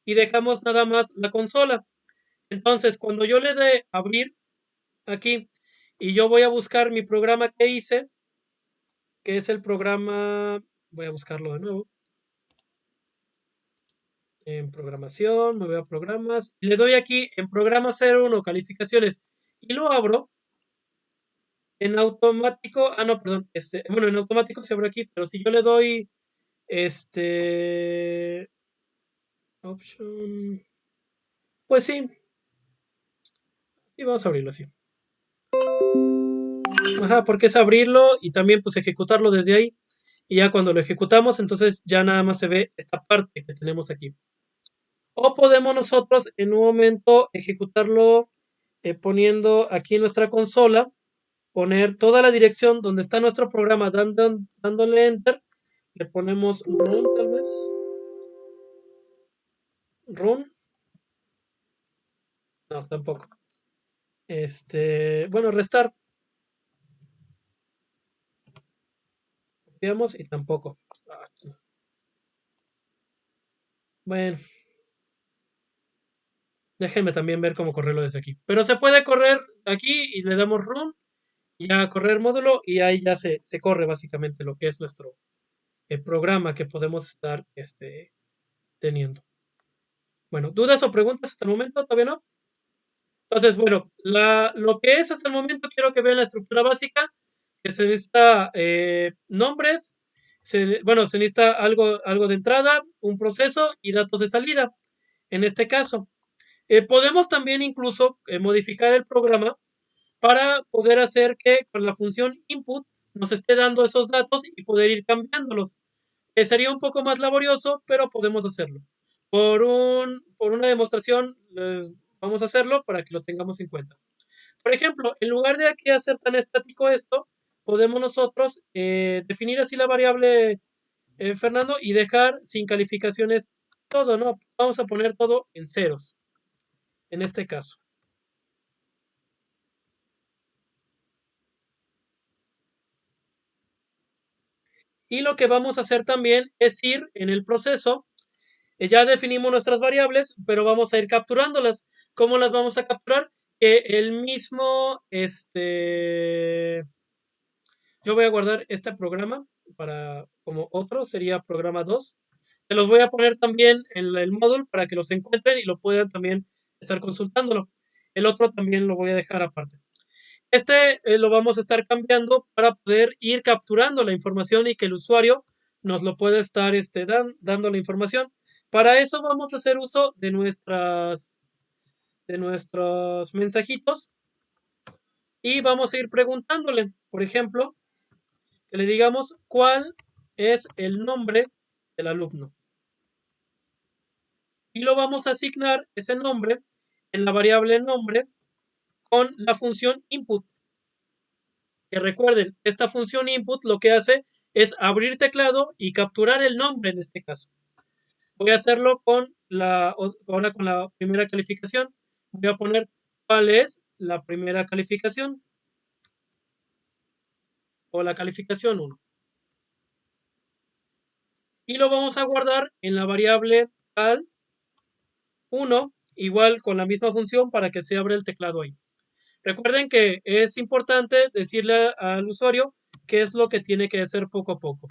y dejamos nada más la consola. Entonces, cuando yo le dé abrir aquí y yo voy a buscar mi programa que hice, que es el programa, voy a buscarlo de nuevo. En programación, me voy a programas, y le doy aquí en programa 01 calificaciones y lo abro. En automático, no, perdón, bueno, en automático se abre aquí, pero si yo le doy option, pues sí, y vamos a abrirlo así. Ajá, porque es abrirlo y también pues ejecutarlo desde ahí. Y ya cuando lo ejecutamos, entonces ya nada más se ve esta parte que tenemos aquí. O podemos nosotros en un momento ejecutarlo poniendo aquí en nuestra consola, poner toda la dirección donde está nuestro programa, dándole enter. Le ponemos run tal vez. Run. No, tampoco. Bueno, restar. Copiamos y tampoco. Bueno, déjenme también ver cómo correrlo desde aquí. Pero se puede correr aquí y le damos run y ya correr módulo y ahí ya se corre básicamente lo que es nuestro programa que podemos estar teniendo. Bueno, ¿dudas o preguntas hasta el momento? ¿Todavía no? Entonces, bueno, lo que es hasta el momento, quiero que vean la estructura básica, que se necesita nombres, bueno, se necesita algo de entrada, un proceso y datos de salida, en este caso. Podemos también incluso modificar el programa para poder hacer que con la función input nos esté dando esos datos y poder ir cambiándolos. Sería un poco más laborioso, pero podemos hacerlo. Por una demostración, vamos a hacerlo para que lo tengamos en cuenta. Por ejemplo, en lugar de aquí hacer tan estático esto, podemos nosotros definir así la variable Fernando y dejar sin calificaciones todo, ¿no? Vamos a poner todo en ceros, en este caso. Y lo que vamos a hacer también es ir en el proceso. Ya definimos nuestras variables, pero vamos a ir capturándolas. ¿Cómo las vamos a capturar? Que el mismo, yo voy a guardar este programa para como otro, sería programa 2. Se los voy a poner también en el módulo para que los encuentren y lo puedan también estar consultándolo. El otro también lo voy a dejar aparte. Lo vamos a estar cambiando para poder ir capturando la información y que el usuario nos lo pueda estar dando la información. Para eso vamos a hacer uso de nuestros mensajitos y vamos a ir preguntándole, por ejemplo, que le digamos cuál es el nombre del alumno. Y lo vamos a asignar ese nombre en la variable nombre con la función input. Que recuerden, esta función input lo que hace es abrir teclado y capturar el nombre en este caso. Voy a hacerlo ahora con la primera calificación. Voy a poner cuál es la primera calificación o la calificación 1. y lo vamos a guardar en la variable al 1, igual con la misma función para que se abra el teclado ahí. Recuerden que es importante decirle al usuario qué es lo que tiene que hacer poco a poco.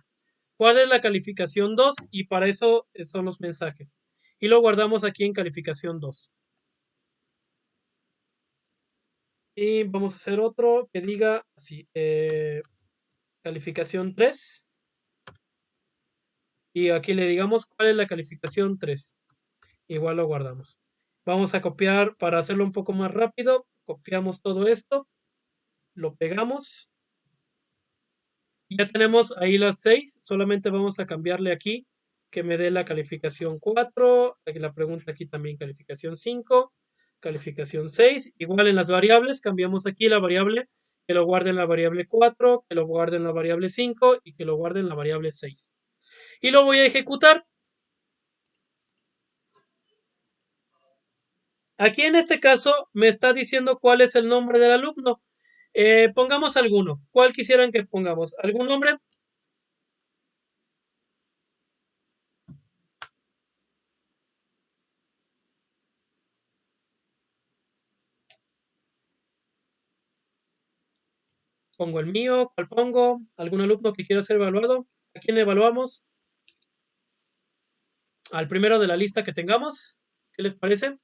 ¿Cuál es la calificación 2? Y para eso son los mensajes. Y lo guardamos aquí en calificación 2. Y vamos a hacer otro que diga así, calificación 3. Y aquí le digamos cuál es la calificación 3. Igual lo guardamos. Vamos a copiar para hacerlo un poco más rápido. Copiamos todo esto, lo pegamos. Y ya tenemos ahí las 6. Solamente vamos a cambiarle aquí que me dé la calificación 4. La pregunta aquí también calificación 5. Calificación 6. Igual en las variables, cambiamos aquí la variable que lo guarde en la variable 4, que lo guarde en la variable 5 y que lo guarde en la variable 6. Y lo voy a ejecutar. Aquí en este caso me está diciendo cuál es el nombre del alumno. Pongamos alguno. ¿Cuál quisieran que pongamos? ¿Algún nombre? Pongo el mío. ¿Cuál pongo? ¿Algún alumno que quiera ser evaluado? ¿A quién evaluamos? Al primero de la lista que tengamos. ¿Qué les parece?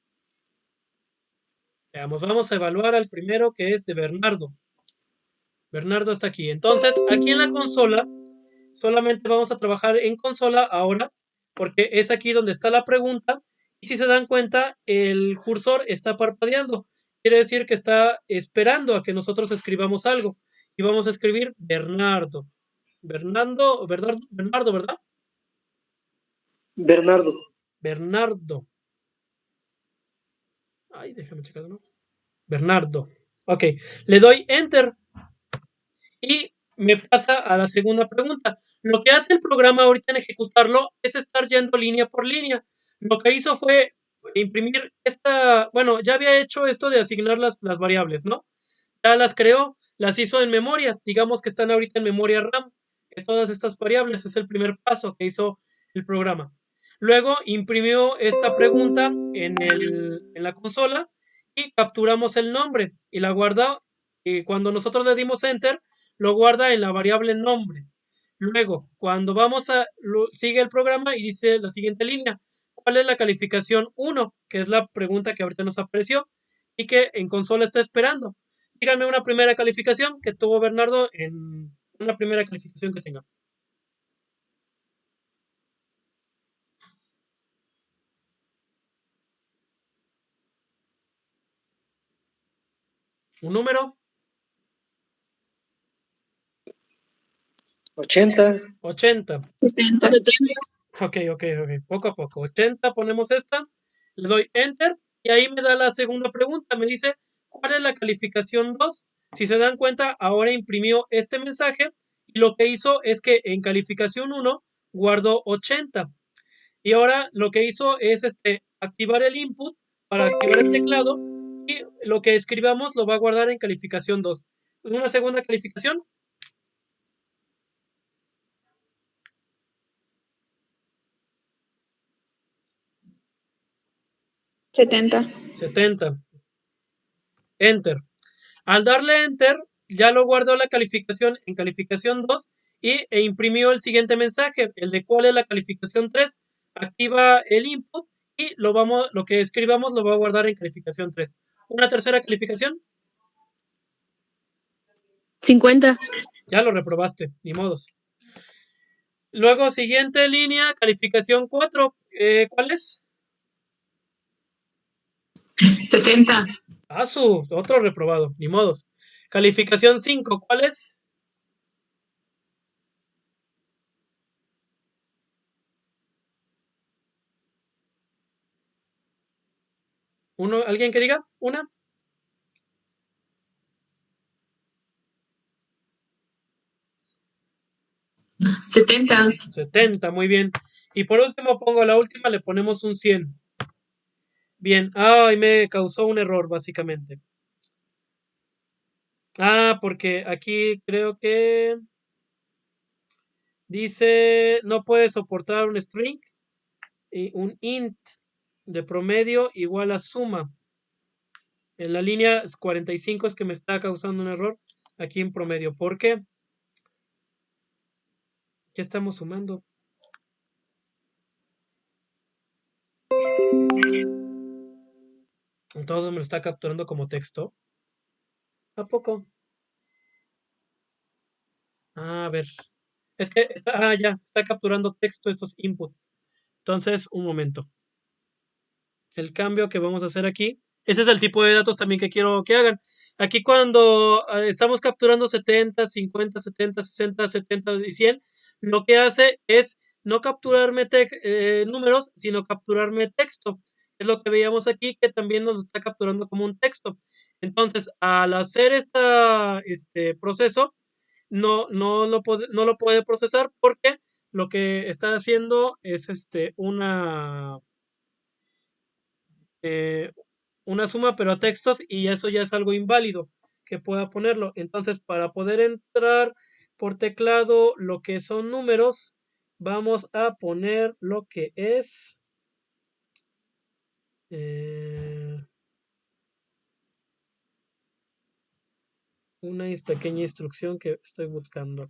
Veamos, vamos a evaluar al primero que es de Bernardo. Bernardo está aquí. Entonces, aquí en la consola, solamente vamos a trabajar en consola ahora, porque es aquí donde está la pregunta. Y si se dan cuenta, el cursor está parpadeando. Quiere decir que está esperando a que nosotros escribamos algo. Y vamos a escribir Bernardo. Bernardo, ¿verdad?
Bernardo.
Bernardo. Ay, déjame checar, ¿no? Bernardo. Ok, le doy Enter y me pasa a la segunda pregunta. Lo que hace el programa ahorita en ejecutarlo es estar yendo línea por línea. Lo que hizo fue imprimir esta, bueno, ya había hecho esto de asignar las variables, ¿no? Ya las creó, las hizo en memoria, digamos que están ahorita en memoria RAM, de todas estas variables, es el primer paso que hizo el programa. Luego imprimió esta pregunta en la consola y capturamos el nombre y la guarda. Y cuando nosotros le dimos enter, lo guarda en la variable nombre. Luego, cuando sigue el programa y dice la siguiente línea, ¿cuál es la calificación 1? Que es la pregunta que ahorita nos apareció y que en consola está esperando. Díganme una primera calificación que tuvo Bernardo en una primera calificación que tenga. ¿Un número?
80.
80.
70.
Ok. Poco a poco. 80, ponemos esta. Le doy enter y ahí me da la segunda pregunta. Me dice, ¿cuál es la calificación 2? Si se dan cuenta, ahora imprimió este mensaje y lo que hizo es que en calificación 1 guardó 80. Y ahora lo que hizo es activar el input para activar el teclado y lo que escribamos lo va a guardar en calificación 2. Una segunda calificación,
70.
70. Enter. Al darle enter, ya lo guardó la calificación en calificación 2 e imprimió el siguiente mensaje, el de cuál es la calificación 3. Activa el input y lo que escribamos lo va a guardar en calificación 3. Una tercera calificación,
50.
ya lo reprobaste, ni modos. Luego, siguiente línea, calificación 4. ¿Cuál es?
60.
Otro reprobado, ni modos. Calificación 5, ¿cuál es? ¿Alguien que diga? ¿Una?
70.
70, muy bien. Y por último pongo la última, le ponemos un 100. Bien, y me causó un error básicamente. Porque aquí creo que Dice, no puede soportar un string y un int de promedio igual a suma. En la línea 45 es que me está causando un error aquí en promedio. ¿Por qué? ¿Qué estamos sumando? Todo me lo está capturando como texto. ¿A poco? A ver. Es que ya, está capturando texto estos input. Entonces, un momento. El cambio que vamos a hacer aquí. Ese es el tipo de datos también que quiero que hagan. Aquí cuando estamos capturando 70, 50, 70, 60, 70 y 100, lo que hace es no capturarme números, sino capturarme texto. Es lo que veíamos aquí, que también nos está capturando como un texto. Entonces, al hacer este proceso, no lo puede procesar porque lo que está haciendo es eh, una suma, pero a textos, y eso ya es algo inválido que pueda ponerlo. Entonces, para poder entrar por teclado lo que son números, vamos a poner lo que es eh, una pequeña instrucción que estoy buscando.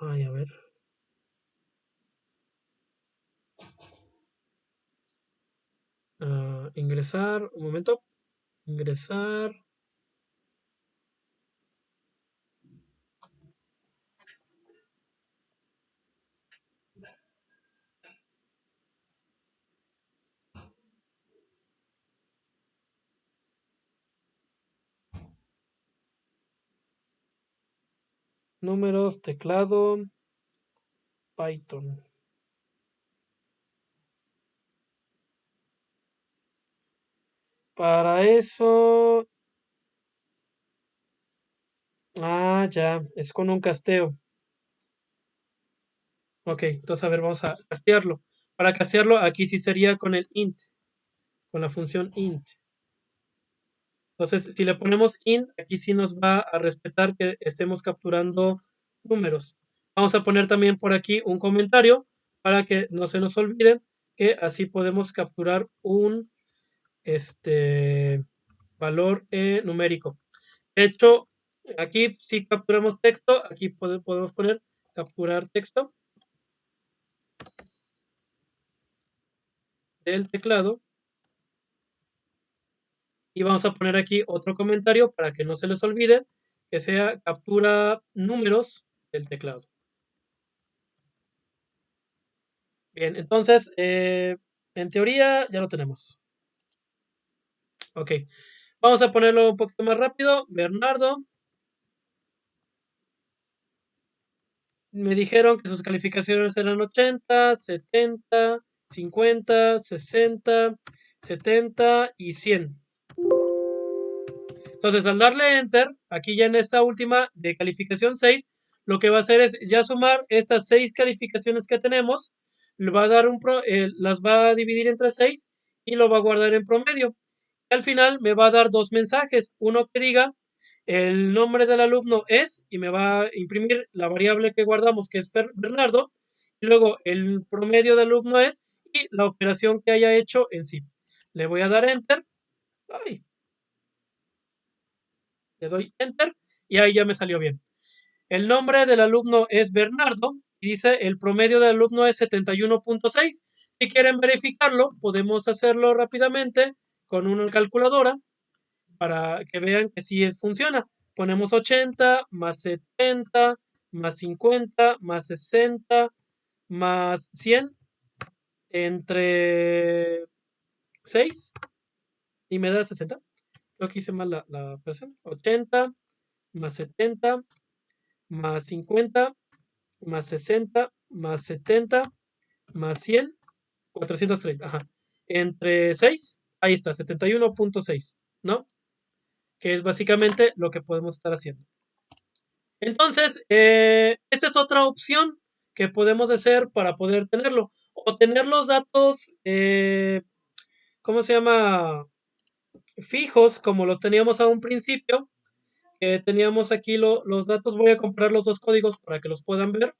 Ay, a ver. Ingresar, un momento. Ingresar. Números, teclado, Python. Para eso. Ya, es con un casteo. Ok, entonces a ver, vamos a castearlo. Para castearlo, aquí sí sería con el int, con la función int. Entonces, si le ponemos int, aquí sí nos va a respetar que estemos capturando números. Vamos a poner también por aquí un comentario para que no se nos olvide que así podemos capturar un valor numérico. De hecho, aquí si capturamos texto, aquí podemos poner capturar texto del teclado. Y vamos a poner aquí otro comentario para que no se les olvide que sea captura números del teclado. Bien, entonces, en teoría ya lo tenemos. Ok, vamos a ponerlo un poquito más rápido. Bernardo. Me dijeron que sus calificaciones eran 80, 70, 50, 60, 70 y 100. Entonces, al darle Enter, aquí ya en esta última de calificación 6, lo que va a hacer es ya sumar estas 6 calificaciones que tenemos, le va a dar las va a dividir entre 6 y lo va a guardar en promedio. Y al final me va a dar dos mensajes, uno que diga el nombre del alumno es, y me va a imprimir la variable que guardamos, que es Bernardo, y luego el promedio del alumno es, y la operación que haya hecho en sí. Le voy a dar Enter. Ay, le doy Enter y ahí ya me salió bien. El nombre del alumno es Bernardo y dice el promedio del alumno es 71.6. Si quieren verificarlo, podemos hacerlo rápidamente con una calculadora para que vean que sí funciona. Ponemos 80 más 70 más 50 más 60 más 100 entre 6 y me da 60. Creo que hice mal la operación. 80 más 70 más 50 más 60 más 70 más 100, 430. Ajá. Entre 6, ahí está, 71.6, ¿no? Que es básicamente lo que podemos estar haciendo. Entonces, esta es otra opción que podemos hacer para poder tenerlo. O tener los datos, ¿cómo se llama? fijos, como los teníamos a un principio, teníamos aquí los datos. Voy a comparar los dos códigos para que los puedan ver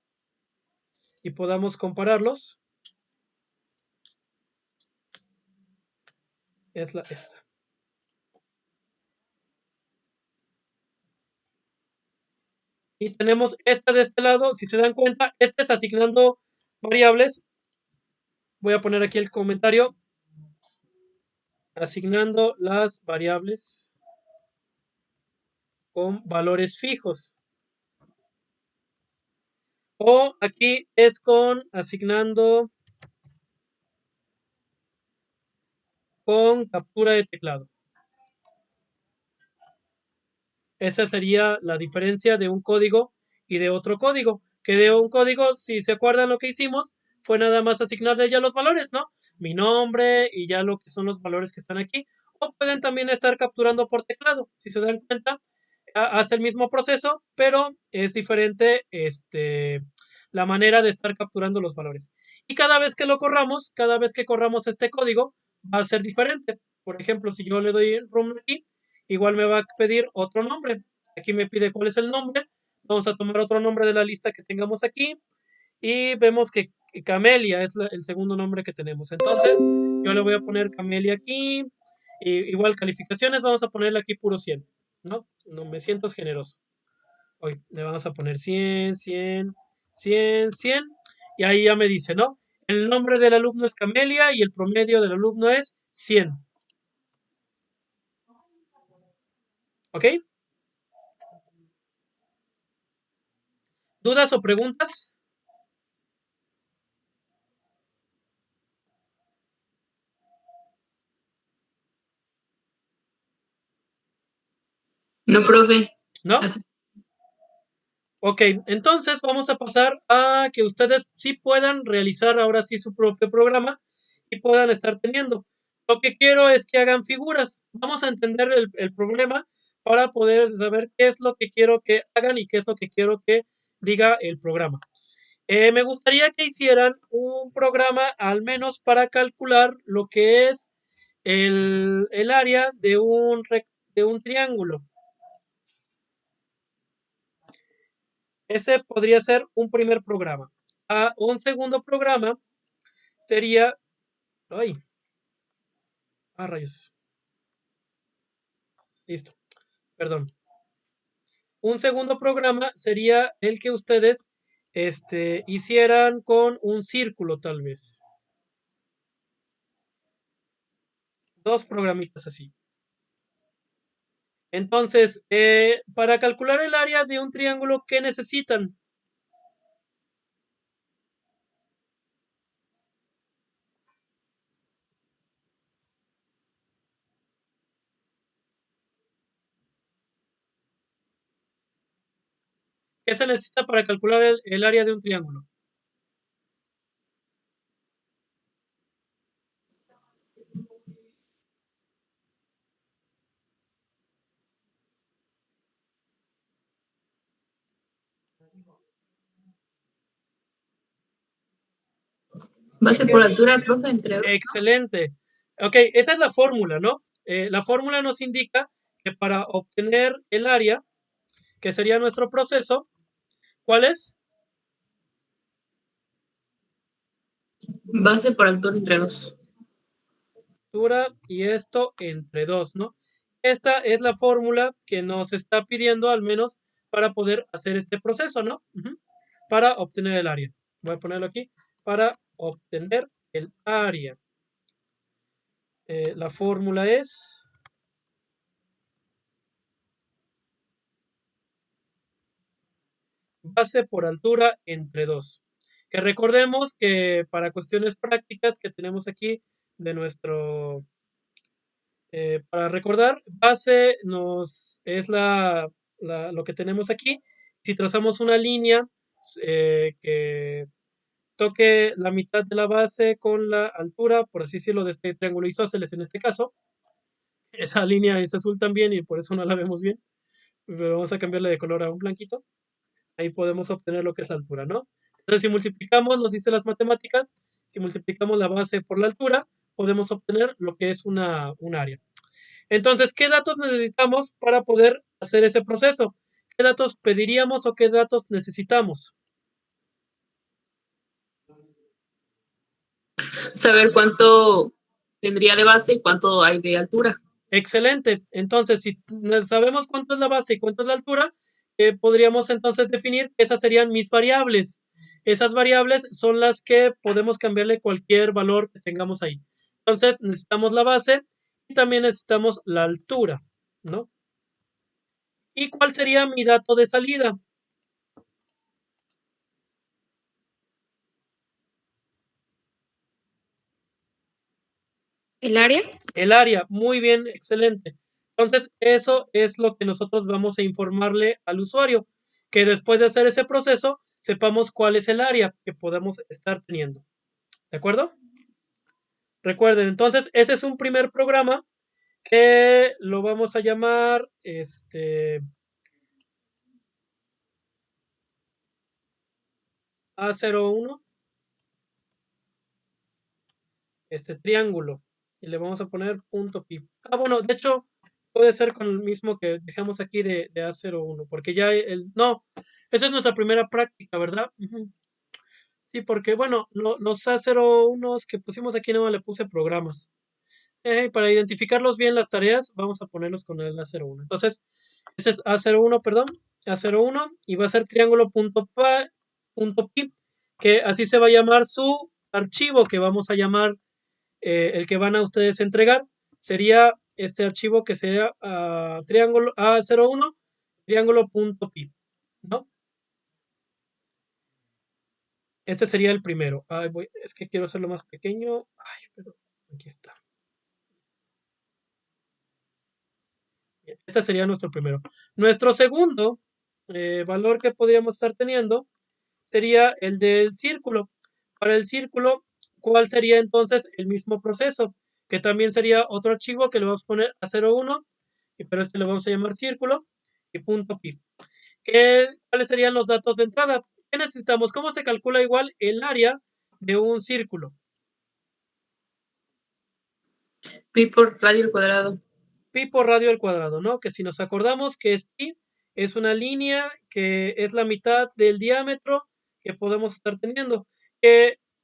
y podamos compararlos. Es esta. Y tenemos esta de este lado. Si se dan cuenta, este es asignando variables. Voy a poner aquí el comentario. Asignando las variables con valores fijos. O aquí es con asignando con captura de teclado. Esa sería la diferencia de un código y de otro código. Que de un código, si se acuerdan lo que hicimos, fue nada más asignarle ya los valores, ¿no? Mi nombre y ya lo que son los valores que están aquí. O pueden también estar capturando por teclado. Si se dan cuenta, hace el mismo proceso, pero es diferente la manera de estar capturando los valores. Y cada vez que lo corramos, cada vez que corramos este código, va a ser diferente. Por ejemplo, si yo le doy run aquí, igual me va a pedir otro nombre. Aquí me pide cuál es el nombre. Vamos a tomar otro nombre de la lista que tengamos aquí. Y vemos que Camelia es el segundo nombre que tenemos. Entonces, yo le voy a poner Camelia aquí. Igual calificaciones, vamos a ponerle aquí puro 100. ¿No? No me siento generoso. Hoy le vamos a poner 100, 100, 100, 100. Y ahí ya me dice, ¿no? El nombre del alumno es Camelia y el promedio del alumno es 100. ¿Ok? ¿Dudas o preguntas?
No, profe.
¿No? Ok, entonces vamos a pasar a que ustedes sí puedan realizar ahora sí su propio programa y puedan estar teniendo. Lo que quiero es que hagan figuras. Vamos a entender el problema para poder saber qué es lo que quiero que hagan y qué es lo que quiero que diga el programa. Me gustaría que hicieran un programa al menos para calcular lo que es el área de un triángulo. Ese podría ser un primer programa. Un segundo programa sería. Ay. Rayos. Listo. Perdón. Un segundo programa sería el que ustedes hicieran con un círculo, tal vez. Dos programitas así. Entonces, para calcular el área de un triángulo, ¿qué necesitan? ¿Qué se necesita para calcular el área de un triángulo?
Base por altura, profe, entre otros.
Excelente. Ok, esa es la fórmula, ¿no? La fórmula nos indica que para obtener el área, que sería nuestro proceso, ¿cuál es?
Base por altura entre 2.
Altura y esto entre 2, ¿no? Esta es la fórmula que nos está pidiendo al menos para poder hacer este proceso, ¿no? Para obtener el área. Voy a ponerlo aquí. Para obtener el área. La fórmula es base por altura entre 2. Que recordemos que para cuestiones prácticas que tenemos aquí de nuestro. Para recordar, base es lo que tenemos aquí. Si trazamos una línea que toque la mitad de la base con la altura, por así decirlo, de este triángulo isósceles en este caso, esa línea es azul también y por eso no la vemos bien, pero vamos a cambiarle de color a un blanquito. Ahí podemos obtener lo que es la altura, ¿no? Entonces, si multiplicamos, nos dice las matemáticas, si multiplicamos la base por la altura, podemos obtener lo que es un área. Entonces, ¿qué datos necesitamos para poder hacer ese proceso? ¿Qué datos pediríamos o qué datos necesitamos?
Saber cuánto tendría de base y cuánto hay de altura.
Excelente. Entonces, si sabemos cuánto es la base y cuánto es la altura, podríamos entonces definir que esas serían mis variables. Esas variables son las que podemos cambiarle cualquier valor que tengamos ahí. Entonces, necesitamos la base y también necesitamos la altura, ¿no? ¿Y cuál sería mi dato de salida?
¿El área?
El área, muy bien, excelente. Entonces, eso es lo que nosotros vamos a informarle al usuario, que después de hacer ese proceso, sepamos cuál es el área que podemos estar teniendo. ¿De acuerdo? Recuerden, entonces, ese es un primer programa que lo vamos a llamar A01, triángulo, y le vamos a poner punto pi. Ah, bueno, de hecho, puede ser con el mismo que dejamos aquí de A01, porque ya no, esa es nuestra primera práctica, ¿verdad? Ujú. Sí, porque bueno, los A01 que pusimos aquí no le puse programas. Para identificarlos bien las tareas, vamos a ponerlos con el A01. Entonces, ese es A01, perdón, A01, y va a ser triángulo.pi, que así se va a llamar su archivo que vamos a llamar el que van a ustedes entregar. Sería este archivo que sería triángulo A01, triángulo.pi, ¿no? Este sería el primero. Ay, es que quiero hacerlo más pequeño. Ay, pero aquí está. Bien, este sería nuestro primero. Nuestro segundo valor que podríamos estar teniendo sería el del círculo. Para el círculo, ¿cuál sería entonces el mismo proceso? Que también sería otro archivo que le vamos a poner a 01, pero este lo vamos a llamar círculo y punto pi. ¿Cuáles serían los datos de entrada? ¿Qué necesitamos? ¿Cómo se calcula igual el área de un círculo?
Pi por radio al cuadrado.
Pi por radio al cuadrado, ¿no? Que si nos acordamos que es pi, es una línea que es la mitad del diámetro que podemos estar teniendo.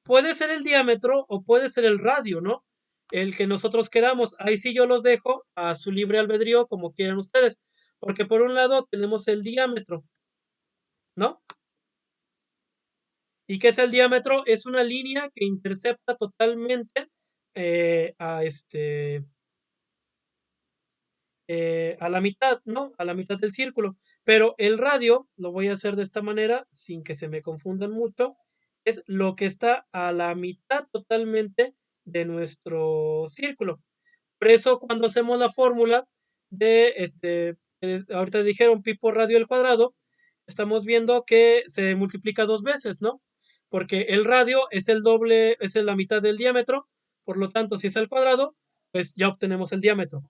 Puede ser el diámetro o puede ser el radio, ¿no? El que nosotros queramos. Ahí sí yo los dejo a su libre albedrío como quieran ustedes. Porque por un lado tenemos el diámetro, ¿no? ¿Y qué es el diámetro? Es una línea que intercepta totalmente a la mitad, ¿no? A la mitad del círculo. Pero el radio, lo voy a hacer de esta manera, sin que se me confundan mucho, es lo que está a la mitad totalmente de nuestro círculo. Por eso, cuando hacemos la fórmula de ahorita dijeron pi por radio al cuadrado, estamos viendo que se multiplica dos veces, ¿no? Porque el radio es el doble, es la mitad del diámetro, por lo tanto, si es al cuadrado, pues ya obtenemos el diámetro.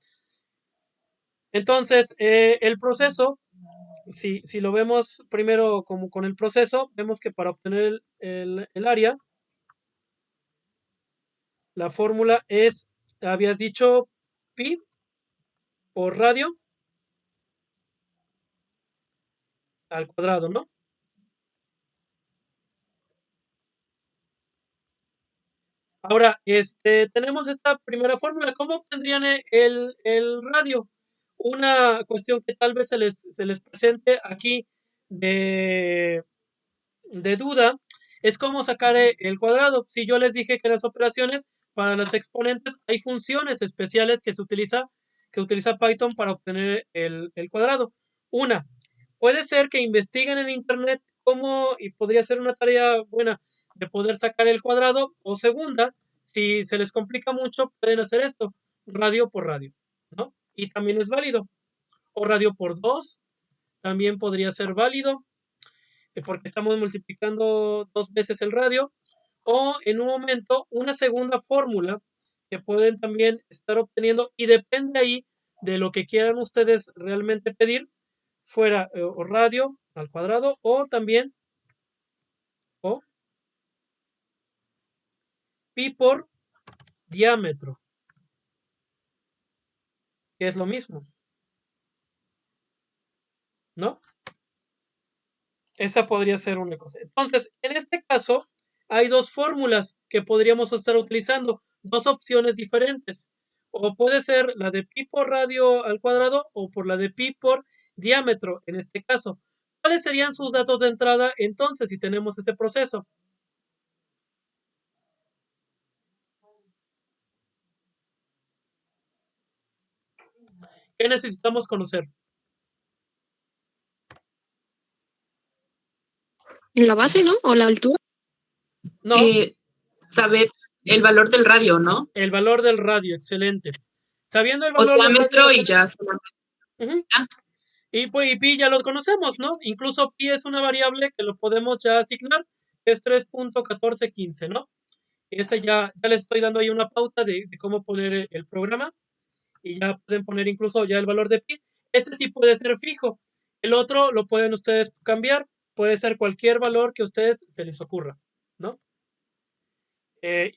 Entonces, el proceso, si lo vemos primero como con el proceso, vemos que para obtener el área, la fórmula es, habías dicho pi por radio al cuadrado, ¿no? Ahora, tenemos esta primera fórmula. ¿Cómo obtendrían el radio? Una cuestión que tal vez se les presente aquí de, de duda es cómo sacar el cuadrado. Si yo les dije que en las operaciones para las exponentes hay funciones especiales que utiliza Python para obtener el cuadrado. Una, puede ser que investiguen en internet cómo, y podría ser una tarea buena de poder sacar el cuadrado, o segunda, si se les complica mucho, pueden hacer esto, radio por radio, ¿no? Y también es válido. O radio por 2, también podría ser válido porque estamos multiplicando dos veces el radio, o en un momento una segunda fórmula que pueden también estar obteniendo y depende ahí de lo que quieran ustedes realmente pedir, fuera o radio al cuadrado o también o pi por diámetro, que es lo mismo, ¿no? Esa podría ser una cosa. Entonces, en este caso, hay dos fórmulas que podríamos estar utilizando, dos opciones diferentes. O puede ser la de pi por radio al cuadrado o por la de pi por diámetro, en este caso. ¿Cuáles serían sus datos de entrada entonces si tenemos ese proceso? ¿Qué necesitamos conocer?
La base, ¿no? O la altura.
No,
Saber el valor del radio, ¿no?
el valor del radio, excelente. Sabiendo el
O
valor del radio
diámetro
lo
y ya
tenemos.
solamente.
Ujú.
Ah,
Y pues y pi ya lo conocemos, ¿no? Incluso pi es una variable que lo podemos ya asignar, que es 3.1415, ¿no? Ese ya les estoy dando ahí una pauta de cómo poner el programa y ya pueden poner incluso ya el valor de pi. Ese sí puede ser fijo. El otro lo pueden ustedes cambiar. Puede ser cualquier valor que a ustedes se les ocurra, ¿no?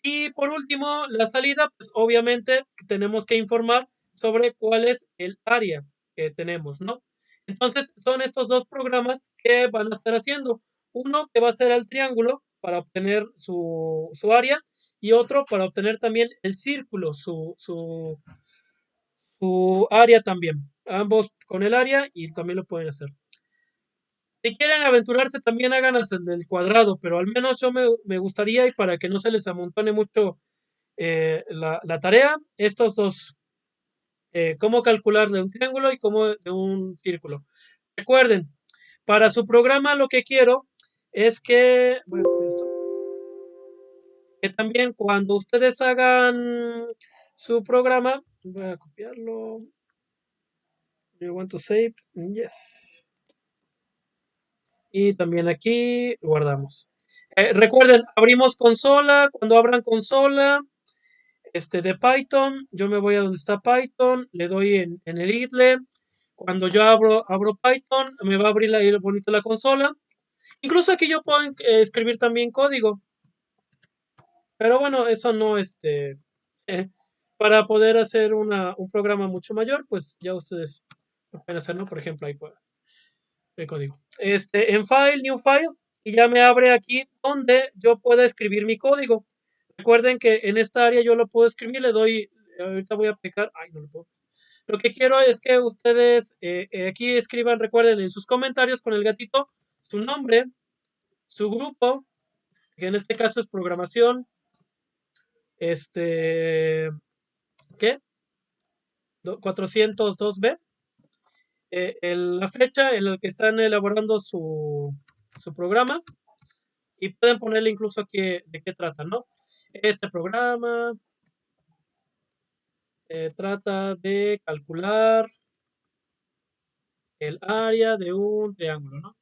Y por último, la salida, pues obviamente tenemos que informar sobre cuál es el área que tenemos, ¿no? Entonces, son estos dos programas que van a estar haciendo. Uno que va a ser el triángulo para obtener su área y otro para obtener también el círculo, su área también. Ambos con el área y también lo pueden hacer. Si quieren aventurarse, también hagan el del cuadrado, pero al menos yo me gustaría, y para que no se les amontone mucho la tarea, estos dos, cómo calcular de un triángulo y cómo de un círculo. Recuerden, para su programa lo que quiero es que, voy a copiar esto, que también cuando ustedes hagan su programa, voy a copiarlo, you want to save, yes, y también aquí guardamos. Recuerden, abrimos consola, cuando abran consola, de Python, yo me voy a donde está Python, le doy en el idle. Cuando yo abro Python, me va a abrir ahí bonito la consola. Incluso aquí yo puedo escribir también código. Pero bueno, eso no, eh, para poder hacer un programa mucho mayor, pues ya ustedes lo pueden hacer, ¿no? Por ejemplo, ahí puedes, el código. En File, New File, y ya me abre aquí donde yo pueda escribir mi código. Recuerden que en esta área yo lo puedo escribir, le doy, ahorita voy a aplicar, ay, no lo puedo. Lo que quiero es que ustedes aquí escriban, recuerden en sus comentarios con el gatito, su nombre, su grupo, que en este caso es programación, ¿qué? 402B, la fecha en la que están elaborando su programa y pueden ponerle incluso aquí de qué trata, ¿no? Este programa trata de calcular el área de un triángulo, ¿no?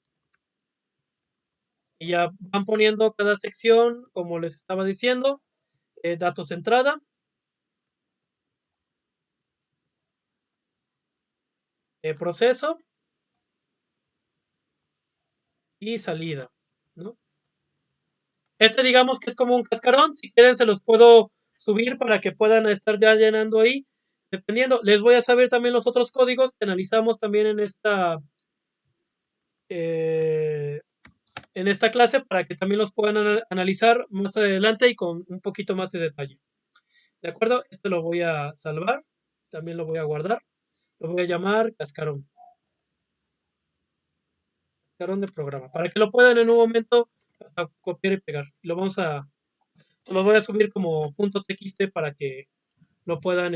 Y ya van poniendo cada sección, como les estaba diciendo, datos de entrada, proceso y salida, ¿no? Digamos que es como un cascarón, si quieren se los puedo subir para que puedan estar ya llenando ahí, dependiendo. Les voy a saber también los otros códigos que analizamos también eh, en esta clase para que también los puedan analizar más adelante y con un poquito más de detalle. ¿De acuerdo? Este lo voy a salvar, también lo voy a guardar, lo voy a llamar cascarón. Cascarón de programa, para que lo puedan en un momento copiar y pegar. Lo voy a subir como .txt para que lo puedan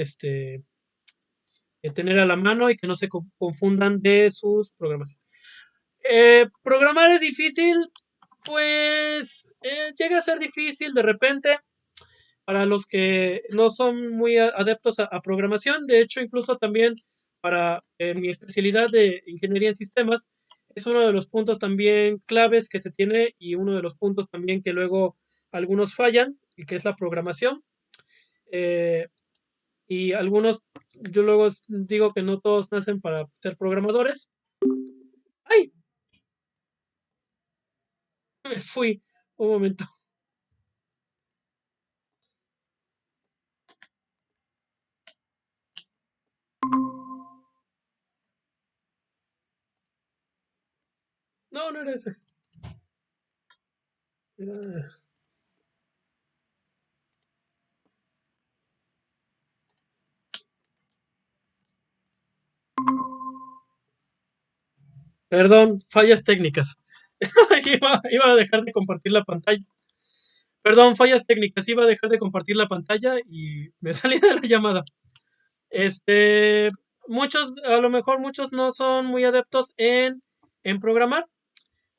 tener a la mano y que no se confundan de sus programaciones. Programar es difícil, pues llega a ser difícil de repente para los que no son muy adeptos a programación. De hecho, incluso también para mi especialidad de ingeniería en sistemas, es uno de los puntos también claves que se tiene y uno de los puntos también que luego algunos fallan, y que es la programación. Eh, y algunos, yo luego digo que no todos nacen para ser programadores. ¡Ay! Me fui un momento. No, no era ese. Era- Perdón, fallas técnicas. Iba a dejar de compartir la pantalla. Perdón, fallas técnicas. Iba a dejar de compartir la pantalla y me salí de la llamada. Este, a lo mejor muchos no son muy adeptos en programar,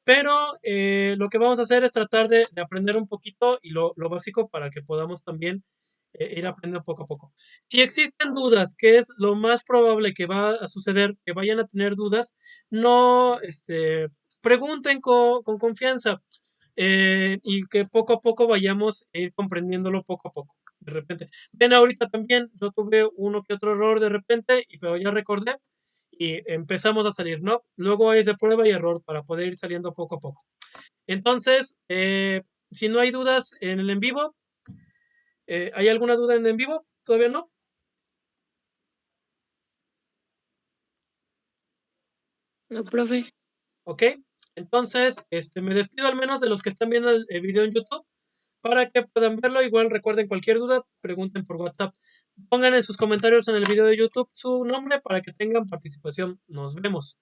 pero lo que vamos a hacer es tratar de aprender un poquito y lo básico para que podamos también ir aprendiendo poco a poco. Si existen dudas, que es lo más probable que va a suceder, que vayan a tener dudas, no, pregunten con confianza y que poco a poco vayamos a ir comprendiéndolo poco a poco. De repente, ven ahorita también, yo tuve uno que otro error de repente, pero ya recordé y empezamos a salir, ¿no? Luego es de prueba y error para poder ir saliendo poco a poco. Entonces, si no hay dudas en el en vivo, ¿hay alguna duda en vivo? ¿Todavía no?
No, profe.
Ok. Entonces, me despido al menos de los que están viendo el video en YouTube para que puedan verlo. Igual recuerden cualquier duda, pregunten por WhatsApp. Pongan en sus comentarios en el video de YouTube su nombre para que tengan participación. Nos vemos.